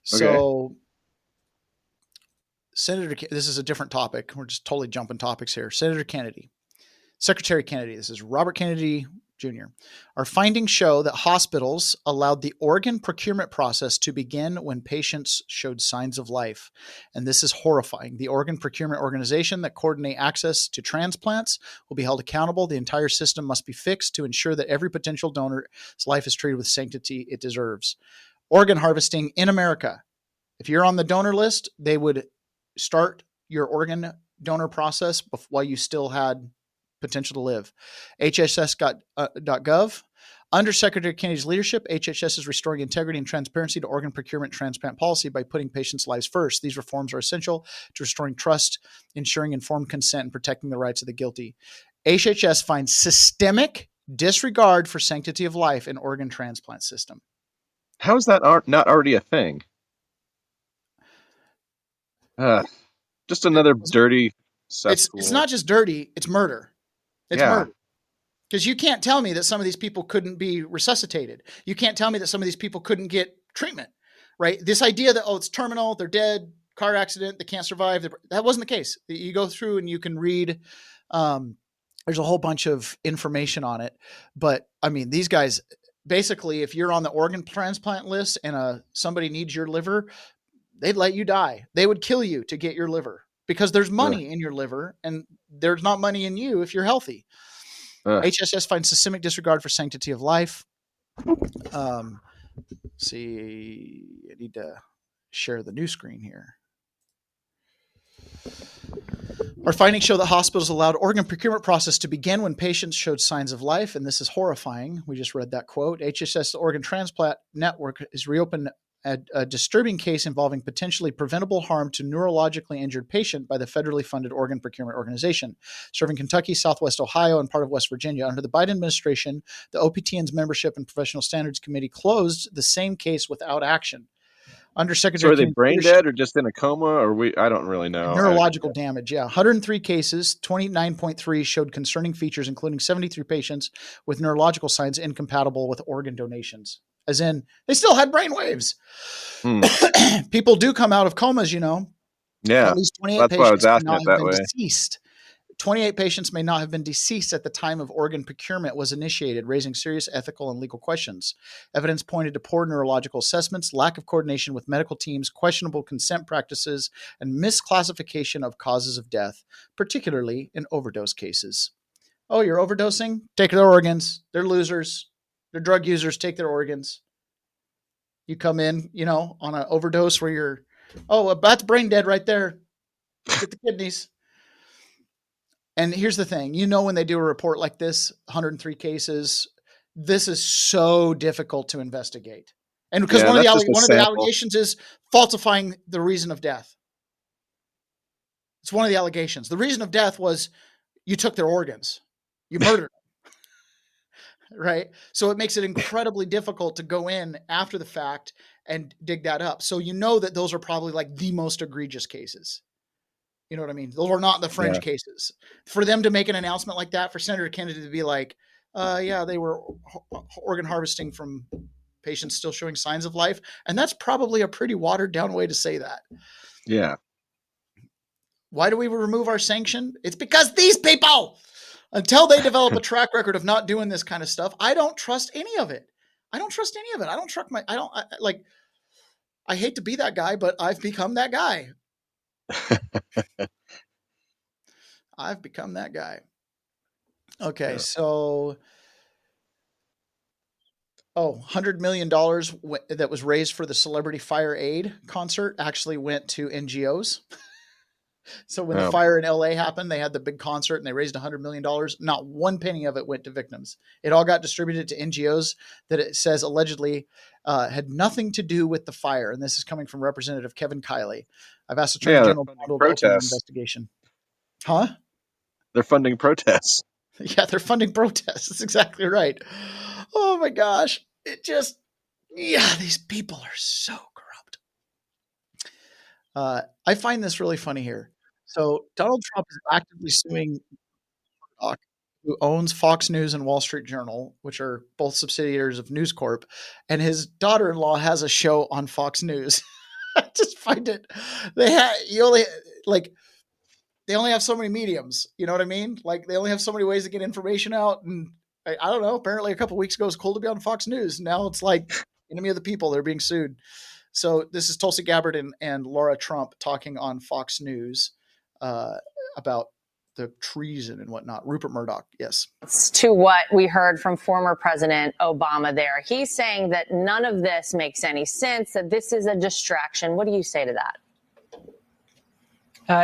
So this is a different topic. We're just totally jumping topics here. Secretary Kennedy, this is Robert Kennedy Jr. Our findings show that hospitals allowed the organ procurement process to begin when patients showed signs of life. And this is horrifying. The organ procurement organization that coordinate access to transplants will be held accountable. The entire system must be fixed to ensure that every potential donor's life is treated with sanctity it deserves. Organ harvesting in America. If you're on the donor list, they would start your organ donor process while you still had potential to live. HHS.gov. Under Secretary Kennedy's leadership, HHS is restoring integrity and transparency to organ procurement transplant policy by putting patients' lives first. These reforms are essential to restoring trust, ensuring informed consent, and protecting the rights of the guilty. HHS finds systemic disregard for sanctity of life in organ transplant system. How is that not already a thing? Just another dirty cesspool. It's not just dirty, it's murder. It's murder. Because you can't tell me that some of these people couldn't be resuscitated. You can't tell me that some of these people couldn't get treatment, right? This idea that, it's terminal, they're dead, car accident, they can't survive. That wasn't the case. You go through and you can read, there's a whole bunch of information on it. But I mean, these guys, basically, if you're on the organ transplant list and somebody needs your liver, they'd let you die. They would kill you to get your liver because there's money in your liver and there's not money in you if you're healthy. HSS finds systemic disregard for sanctity of life. See, I need to share the new screen here. Our findings show that hospitals allowed organ procurement process to begin when patients showed signs of life, and this is horrifying. We just read that quote. HSS Organ Transplant Network has reopened a disturbing case involving potentially preventable harm to neurologically injured patient by the federally funded organ procurement organization, serving Kentucky, Southwest Ohio, and part of West Virginia. Under the Biden administration, the OPTN's Membership and Professional Standards Committee closed the same case without action. Undersecretary, so are they brain dead or just in a coma, or I don't really know. Neurological damage, yeah. 103 cases, 29.3 showed concerning features, including 73 patients with neurological signs incompatible with organ donations. As in, they still had brain waves. People do come out of comas, Yeah. At least 28 patients may not have been deceased. 28 patients may not have been deceased at the time of organ procurement was initiated, raising serious ethical and legal questions. Evidence pointed to poor neurological assessments, lack of coordination with medical teams, questionable consent practices, and misclassification of causes of death, particularly in overdose cases. Oh, you're overdosing? Take their organs. They're losers. They're drug users. Take their organs. You come in, on an overdose where that's brain dead right there. Get the kidneys. And here's the thing, when they do a report like this, 103 cases, this is so difficult to investigate. And because one of the allegations is falsifying the reason of death. It's one of the allegations. The reason of death was you took their organs. You murdered them. Right? So it makes it incredibly difficult to go in after the fact and dig that up. So that those are probably like the most egregious cases. You know what I mean? Those are not the fringe cases. For them to make an announcement like that, for Senator Kennedy to be like, they were organ harvesting from patients still showing signs of life. And that's probably a pretty watered down way to say that. Yeah. Why do we remove our sanction? It's because these people, until they develop a track record of not doing this kind of stuff, I don't trust any of it. I don't trust I hate to be that guy, but I've become that guy. I've become that guy. Okay, so $100 million that was raised for the Celebrity Fire Aid concert actually went to NGOs. So when the fire in LA happened, they had the big concert and they raised $100 million. Not one penny of it went to victims. It all got distributed to NGOs that it says allegedly had nothing to do with the fire. And this is coming from Representative Kevin Kiley. I've asked Attorney General to open an investigation. Huh? They're funding protests. Yeah, they're funding protests. That's exactly right. Oh my gosh. These people are so corrupt. I find this really funny here. So Donald Trump is actively suing Murdoch, who owns Fox News and Wall Street Journal, which are both subsidiaries of News Corp, and his daughter-in-law has a show on Fox News. I just find it. They only have so many mediums. You know what I mean? Like they only have so many ways to get information out. And I don't know. Apparently, a couple of weeks ago, it was cool to be on Fox News. Now it's like enemy of the people. They're being sued. So this is Tulsi Gabbard and Laura Trump talking on Fox News about the treason and whatnot. Rupert Murdoch, yes. To what we heard from former President Obama there. He's saying that none of this makes any sense, that this is a distraction. What do you say to that?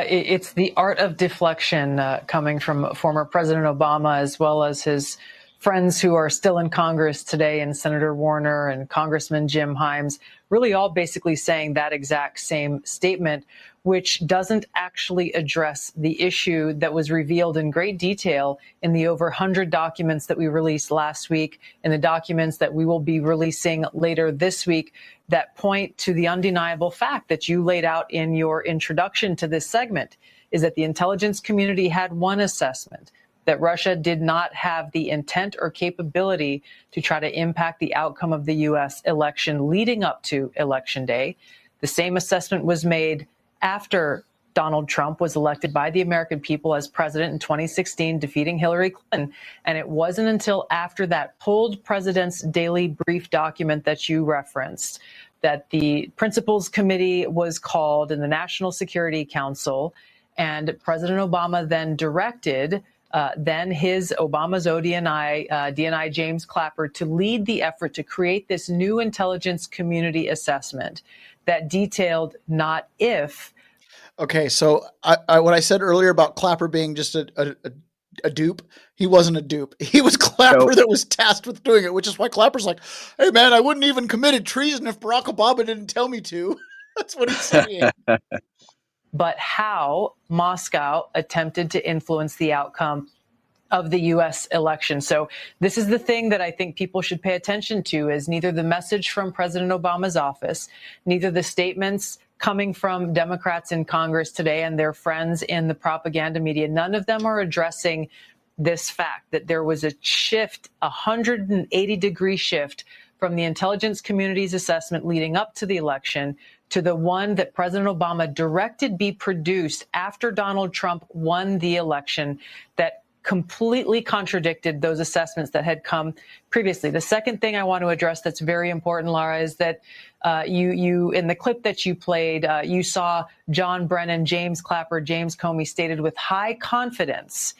It's the art of deflection coming from former President Obama, as well as his friends who are still in Congress today, and Senator Warner and Congressman Jim Himes, really all basically saying that exact same statement, which doesn't actually address the issue that was revealed in great detail in the over 100 documents that we released last week and the documents that we will be releasing later this week that point to the undeniable fact that you laid out in your introduction to this segment, is that the intelligence community had one assessment. that Russia did not have the intent or capability to try to impact the outcome of the U.S. election leading up to Election Day. The same assessment was made after Donald Trump was elected by the American people as president in 2016, defeating Hillary Clinton. And it wasn't until after that pulled President's Daily Brief document that you referenced that the Principals Committee was called in the National Security Council. And President Obama then directed Obama's DNI James Clapper to lead the effort to create this new intelligence community assessment that detailed not if. Okay, so what I said earlier about Clapper being just a dupe, he wasn't a dupe. He was Clapper that was tasked with doing it, which is why Clapper's like, hey man, I wouldn't even committed treason if Barack Obama didn't tell me to. That's what he's saying. But how Moscow attempted to influence the outcome of the U.S. election. So this is the thing that I think people should pay attention to is neither the message from President Obama's office, neither the statements coming from Democrats in Congress today and their friends in the propaganda media. None of them are addressing this fact that there was a shift, 180-degree shift from the intelligence community's assessment leading up to the election to the one that President Obama directed be produced after Donald Trump won the election that completely contradicted those assessments that had come previously. The second thing I want to address that's very important, Laura, is that you in the clip that you played, you saw John Brennan, James Clapper, James Comey stated with high confidence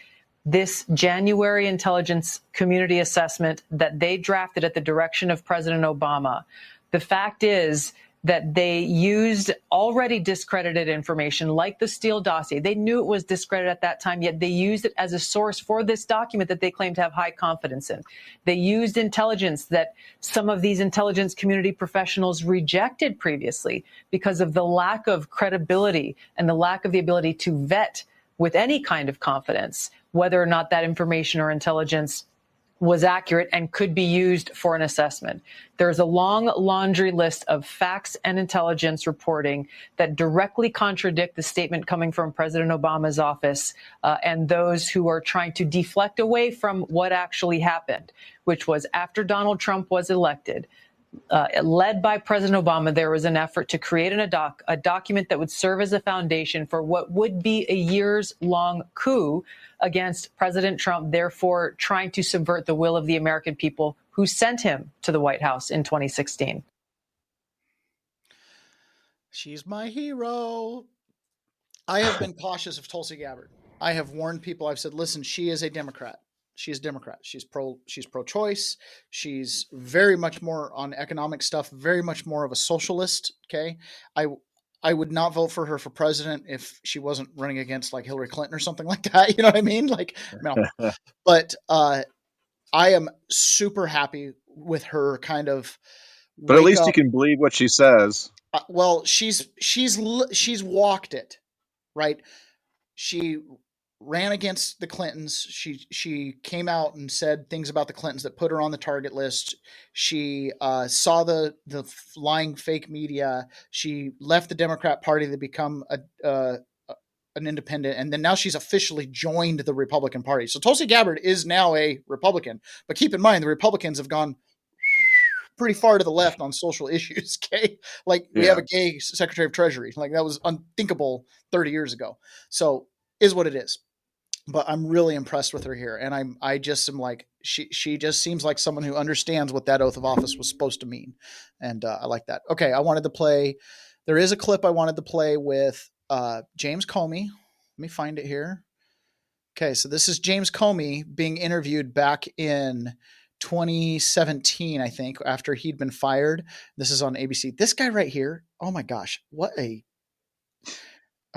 this January intelligence community assessment that they drafted at the direction of President Obama. The fact is that they used already discredited information like the Steele dossier. They knew it was discredited at that time, yet they used it as a source for this document that they claim to have high confidence in. They used intelligence that some of these intelligence community professionals rejected previously because of the lack of credibility and the lack of the ability to vet with any kind of confidence whether or not that information or intelligence was accurate and could be used for an assessment. There's a long laundry list of facts and intelligence reporting that directly contradict the statement coming from President Obama's office and those who are trying to deflect away from what actually happened, which was after Donald Trump was elected, led by President Obama, there was an effort to create a document that would serve as a foundation for what would be a years-long coup against President Trump, therefore trying to subvert the will of the American people who sent him to the White House in 2016. She's my hero. I have been cautious of Tulsi Gabbard. I have warned people. I've said, listen, she is a Democrat. She's a Democrat. She's pro-choice. She's very much more on economic stuff, very much more of a socialist. Okay. I would not vote for her for president if she wasn't running against like Hillary Clinton or something like that. You know what I mean? Like, no. But I am super happy with her kind of. But at least you can believe what she says. Well, she's walked it, right? She ran against the Clintons. She came out and said things about the Clintons that put her on the target list. She saw the lying fake media. She left the Democrat Party to become an independent, and then now she's officially joined the Republican Party. So Tulsi Gabbard is now a Republican. But keep in mind, the Republicans have gone pretty far to the left on social issues. Okay, like we have a gay Secretary of Treasury. Like that was unthinkable 30 years ago. So is what it is. But I'm really impressed with her here. And I just am like, she just seems like someone who understands what that oath of office was supposed to mean. And I like that. Okay. There is a clip I wanted to play with James Comey. Let me find it here. Okay. So this is James Comey being interviewed back in 2017, I think, after he'd been fired. This is on ABC. This guy right here. Oh my gosh. Oh,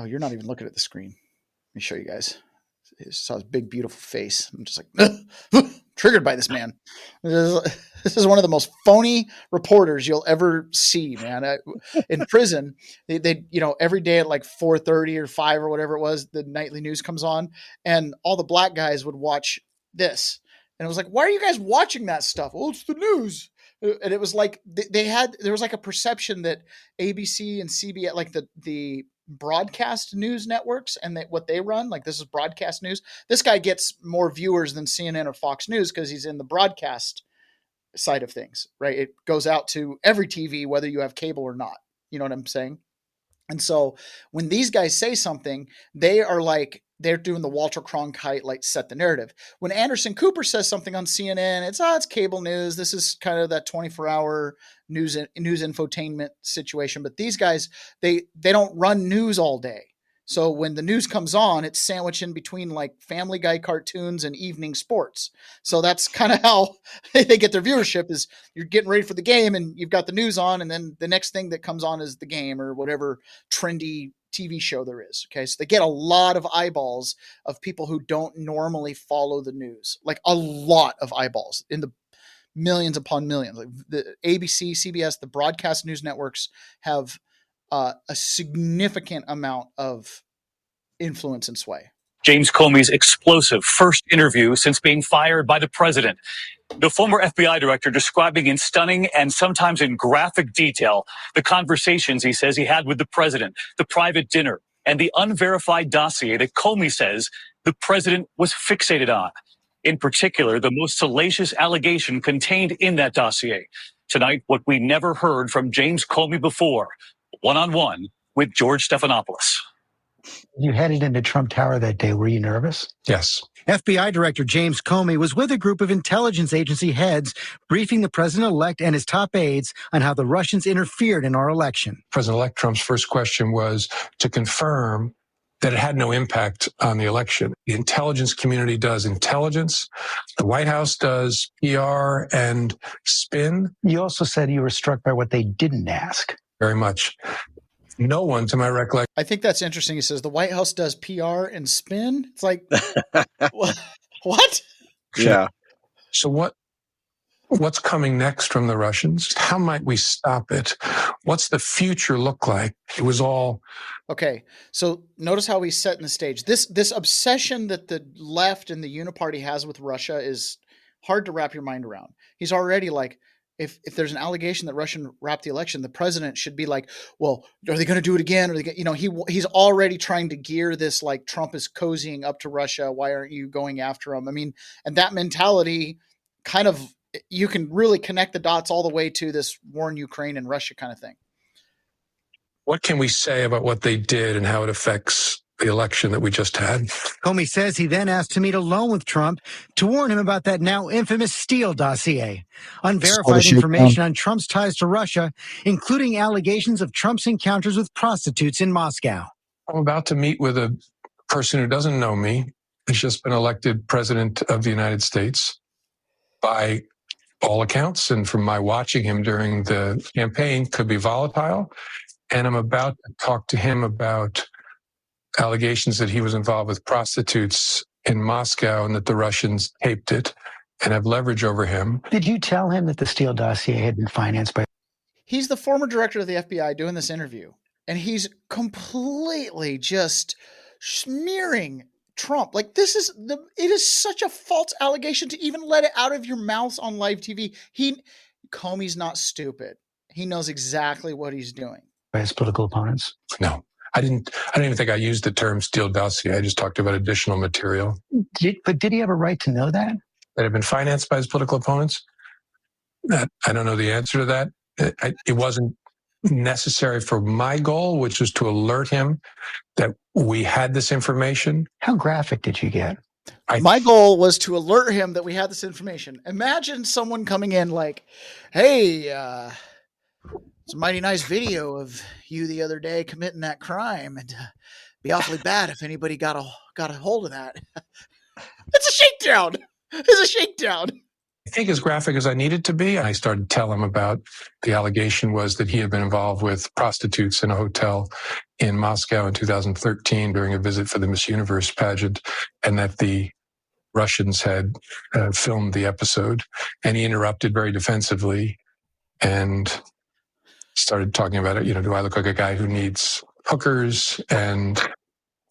you're not even looking at the screen. Let me show you guys. Saw his big, beautiful face. I'm just like triggered by this man. This is one of the most phony reporters you'll ever see, man. In prison, they every day at like 4:30 or 5 or whatever it was, the nightly news comes on, and all the black guys would watch this, and it was like, why are you guys watching that stuff? Oh, it's the news. And it was like there was like a perception that ABC and CBS, like the broadcast news networks and what they run, like this is broadcast news. This guy gets more viewers than CNN or Fox News because he's in the broadcast side of things, right? It goes out to every TV, whether you have cable or not. You know what I'm saying? And so when these guys say something, they are like, they're doing the Walter Cronkite, like set the narrative. When Anderson Cooper says something on CNN, it's cable news. This is kind of that 24-hour news infotainment situation. But these guys, they don't run news all day. So when the news comes on, it's sandwiched in between like Family Guy cartoons and evening sports. So that's kind of how they get their viewership is you're getting ready for the game and you've got the news on. And then the next thing that comes on is the game or whatever trendy TV show there is. Okay. So they get a lot of eyeballs of people who don't normally follow the news, like a lot of eyeballs in the millions upon millions. Like the ABC, CBS, the broadcast news networks have a significant amount of influence and sway. James Comey's explosive first interview since being fired by the president. The former FBI director describing in stunning and sometimes in graphic detail the conversations he says he had with the president, the private dinner, and the unverified dossier that Comey says the president was fixated on. In particular, the most salacious allegation contained in that dossier. Tonight, what we never heard from James Comey before, one-on-one with George Stephanopoulos. You headed into Trump Tower that day. Were you nervous? Yes. FBI Director James Comey was with a group of intelligence agency heads briefing the president-elect and his top aides on how the Russians interfered in our election. President-elect Trump's first question was to confirm that it had no impact on the election. The intelligence community does intelligence. The White House does PR and spin. You also said you were struck by what they didn't ask. Very much. No one, to my recollection. I think that's interesting. He says the White House does PR and spin. It's like, what? Yeah. So what's coming next from the Russians? How might we stop it? What's the future look like? It was all. Okay. So notice how he's setting the stage. This obsession that the left and the Uniparty has with Russia is hard to wrap your mind around. He's already like, if there's an allegation that Russia wrapped the election, the president should be like, well, are they going to do it again? Or he's already trying to gear this like Trump is cozying up to Russia. Why aren't you going after him? I mean, and that mentality kind of, you can really connect the dots all the way to this war in Ukraine and Russia kind of thing. What can we say about what they did and how it affects the election that we just had? Comey says he then asked to meet alone with Trump to warn him about that now infamous Steele dossier. Unverified information on Trump's ties to Russia, including allegations of Trump's encounters with prostitutes in Moscow. I'm about to meet with a person who doesn't know me. He's just been elected president of the United States by all accounts. And from my watching him during the campaign, could be volatile. And I'm about to talk to him about allegations that he was involved with prostitutes in Moscow and that the Russians taped it and have leverage over him. Did you tell him that the Steele dossier had been financed by? He's the former director of the FBI doing this interview, and he's completely just smearing Trump. Like it is such a false allegation to even let it out of your mouth on live TV. Comey's not stupid. He knows exactly what he's doing. By his political opponents? No. I don't even think I used the term Steele dossier. I just talked about additional material. But did he have a right to know that? That had been financed by his political opponents? I don't know the answer to that. It wasn't necessary for my goal, which was to alert him that we had this information. How graphic did you get? My goal was to alert him that we had this information. Imagine someone coming in like, hey, it's a mighty nice video of you the other day committing that crime, and be awfully bad if anybody got a hold of that. It's a shakedown. It's a shakedown. I think as graphic as I needed to be, I started to tell him about the allegation was that he had been involved with prostitutes in a hotel in Moscow in 2013 during a visit for the Miss Universe pageant, and that the Russians had filmed the episode. And he interrupted very defensively and started talking about it. Do I look like a guy who needs hookers? And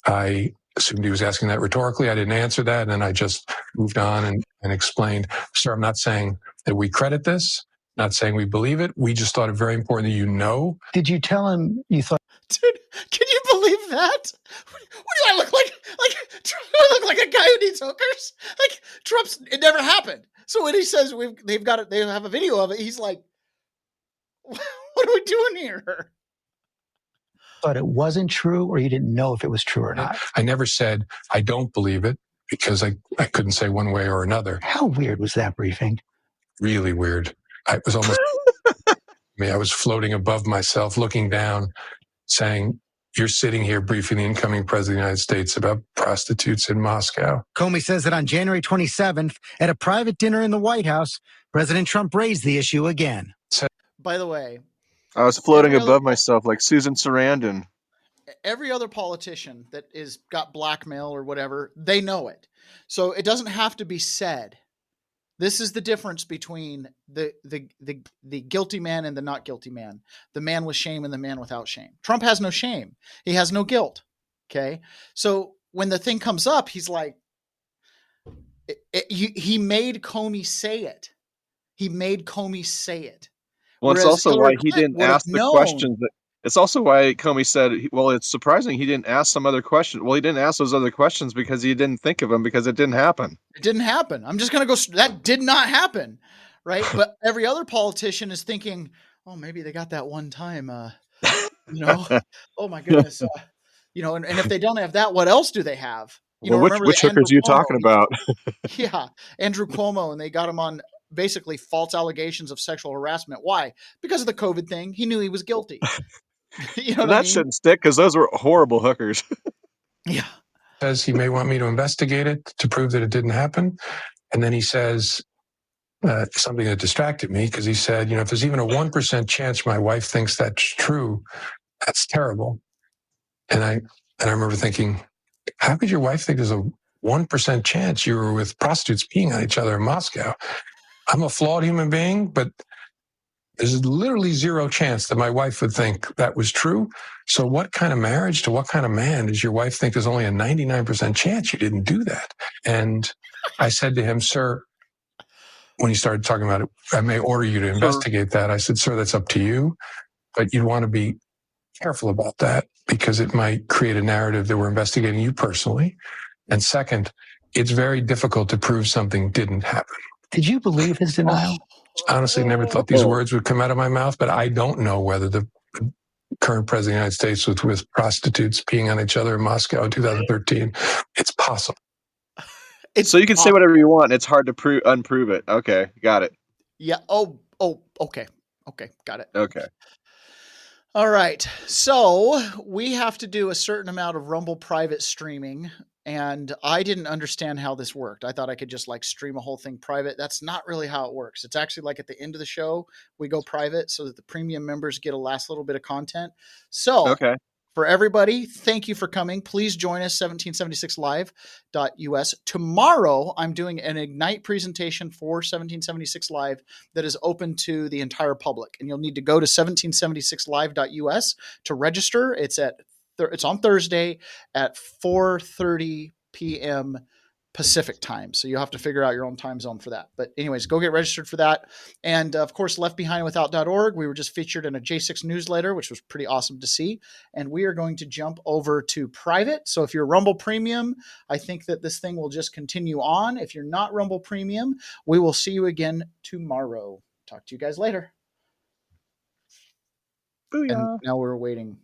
I assumed he was asking that rhetorically. I didn't answer that. And then I just moved on and explained, sir, I'm not saying that we credit this. Not saying we believe it. We just thought it very important that you know. Did you tell him you thought? Dude, can you believe that? What do I look like? Do I look like a guy who needs hookers? Like Trump's, it never happened. So when he says they've got it, they have a video of it. He's like, "What are we doing here?" Thought it wasn't true, or you didn't know if it was true or not? I never said I don't believe it because I couldn't say one way or another. How weird was that briefing? Really weird. I was almost, I was floating above myself, looking down, saying, you're sitting here briefing the incoming president of the United States about prostitutes in Moscow. Comey says that on January 27th, at a private dinner in the White House, President Trump raised the issue again. By the way, I was floating above myself like Susan Sarandon. Every other politician that is got blackmail or whatever, they know it. So it doesn't have to be said. This is the difference between the guilty man and the not guilty man, the man with shame and the man without shame. Trump has no shame. He has no guilt. Okay. So when the thing comes up, he's like, he made Comey say it. He made Comey say it. Well, it's also why he didn't ask the questions. It's also why Comey said, well, it's surprising he didn't ask some other questions. Well, he didn't ask those other questions because he didn't think of them because it didn't happen. It didn't happen. I'm just going to go, that did not happen. Right. But every other politician is thinking, oh, maybe they got that one time, oh my goodness. And if they don't have that, what else do they have? Which hookers are you talking about? Yeah. Andrew Cuomo, and they got him on basically false allegations of sexual harassment. Why? Because of the COVID thing. He knew he was guilty. That shouldn't stick because those were horrible hookers. Yeah. Says he may want me to investigate it to prove that it didn't happen. And then he says something that distracted me because he said, if there's even a 1% chance my wife thinks that's true, that's terrible. And I remember thinking, how could your wife think there's a 1% chance you were with prostitutes peeing on each other in Moscow? I'm a flawed human being, but there's literally zero chance that my wife would think that was true. So what kind of marriage to what kind of man does your wife think there's only a 99% chance you didn't do that? And I said to him, sir, when he started talking about it, I may order you to investigate that. I said, sir, that's up to you, but you'd want to be careful about that because it might create a narrative that we're investigating you personally. And second, it's very difficult to prove something didn't happen. Did you believe his denial? Honestly, never thought these words would come out of my mouth, but I don't know whether the current president of the United States was with prostitutes peeing on each other in Moscow in 2013. It's possible. So you can say whatever you want. It's hard to unprove it. Okay, got it. Yeah. Oh, okay. Okay, got it. Okay. All right. So we have to do a certain amount of Rumble private streaming. And I didn't understand how this worked. I thought I could just stream a whole thing private. That's not really how it works. It's actually at the end of the show, we go private so that the premium members get a last little bit of content. So for everybody, thank you for coming. Please join us, 1776live.us. Tomorrow, I'm doing an Ignite presentation for 1776 Live that is open to the entire public. And you'll need to go to 1776live.us to register. It's on Thursday at 4:30 p.m. Pacific time. So you'll have to figure out your own time zone for that. But anyways, go get registered for that. And of course, leftbehindwithout.org. We were just featured in a J6 newsletter, which was pretty awesome to see. And we are going to jump over to private. So if you're Rumble Premium, I think that this thing will just continue on. If you're not Rumble Premium, we will see you again tomorrow. Talk to you guys later. Booyah. And now we're waiting.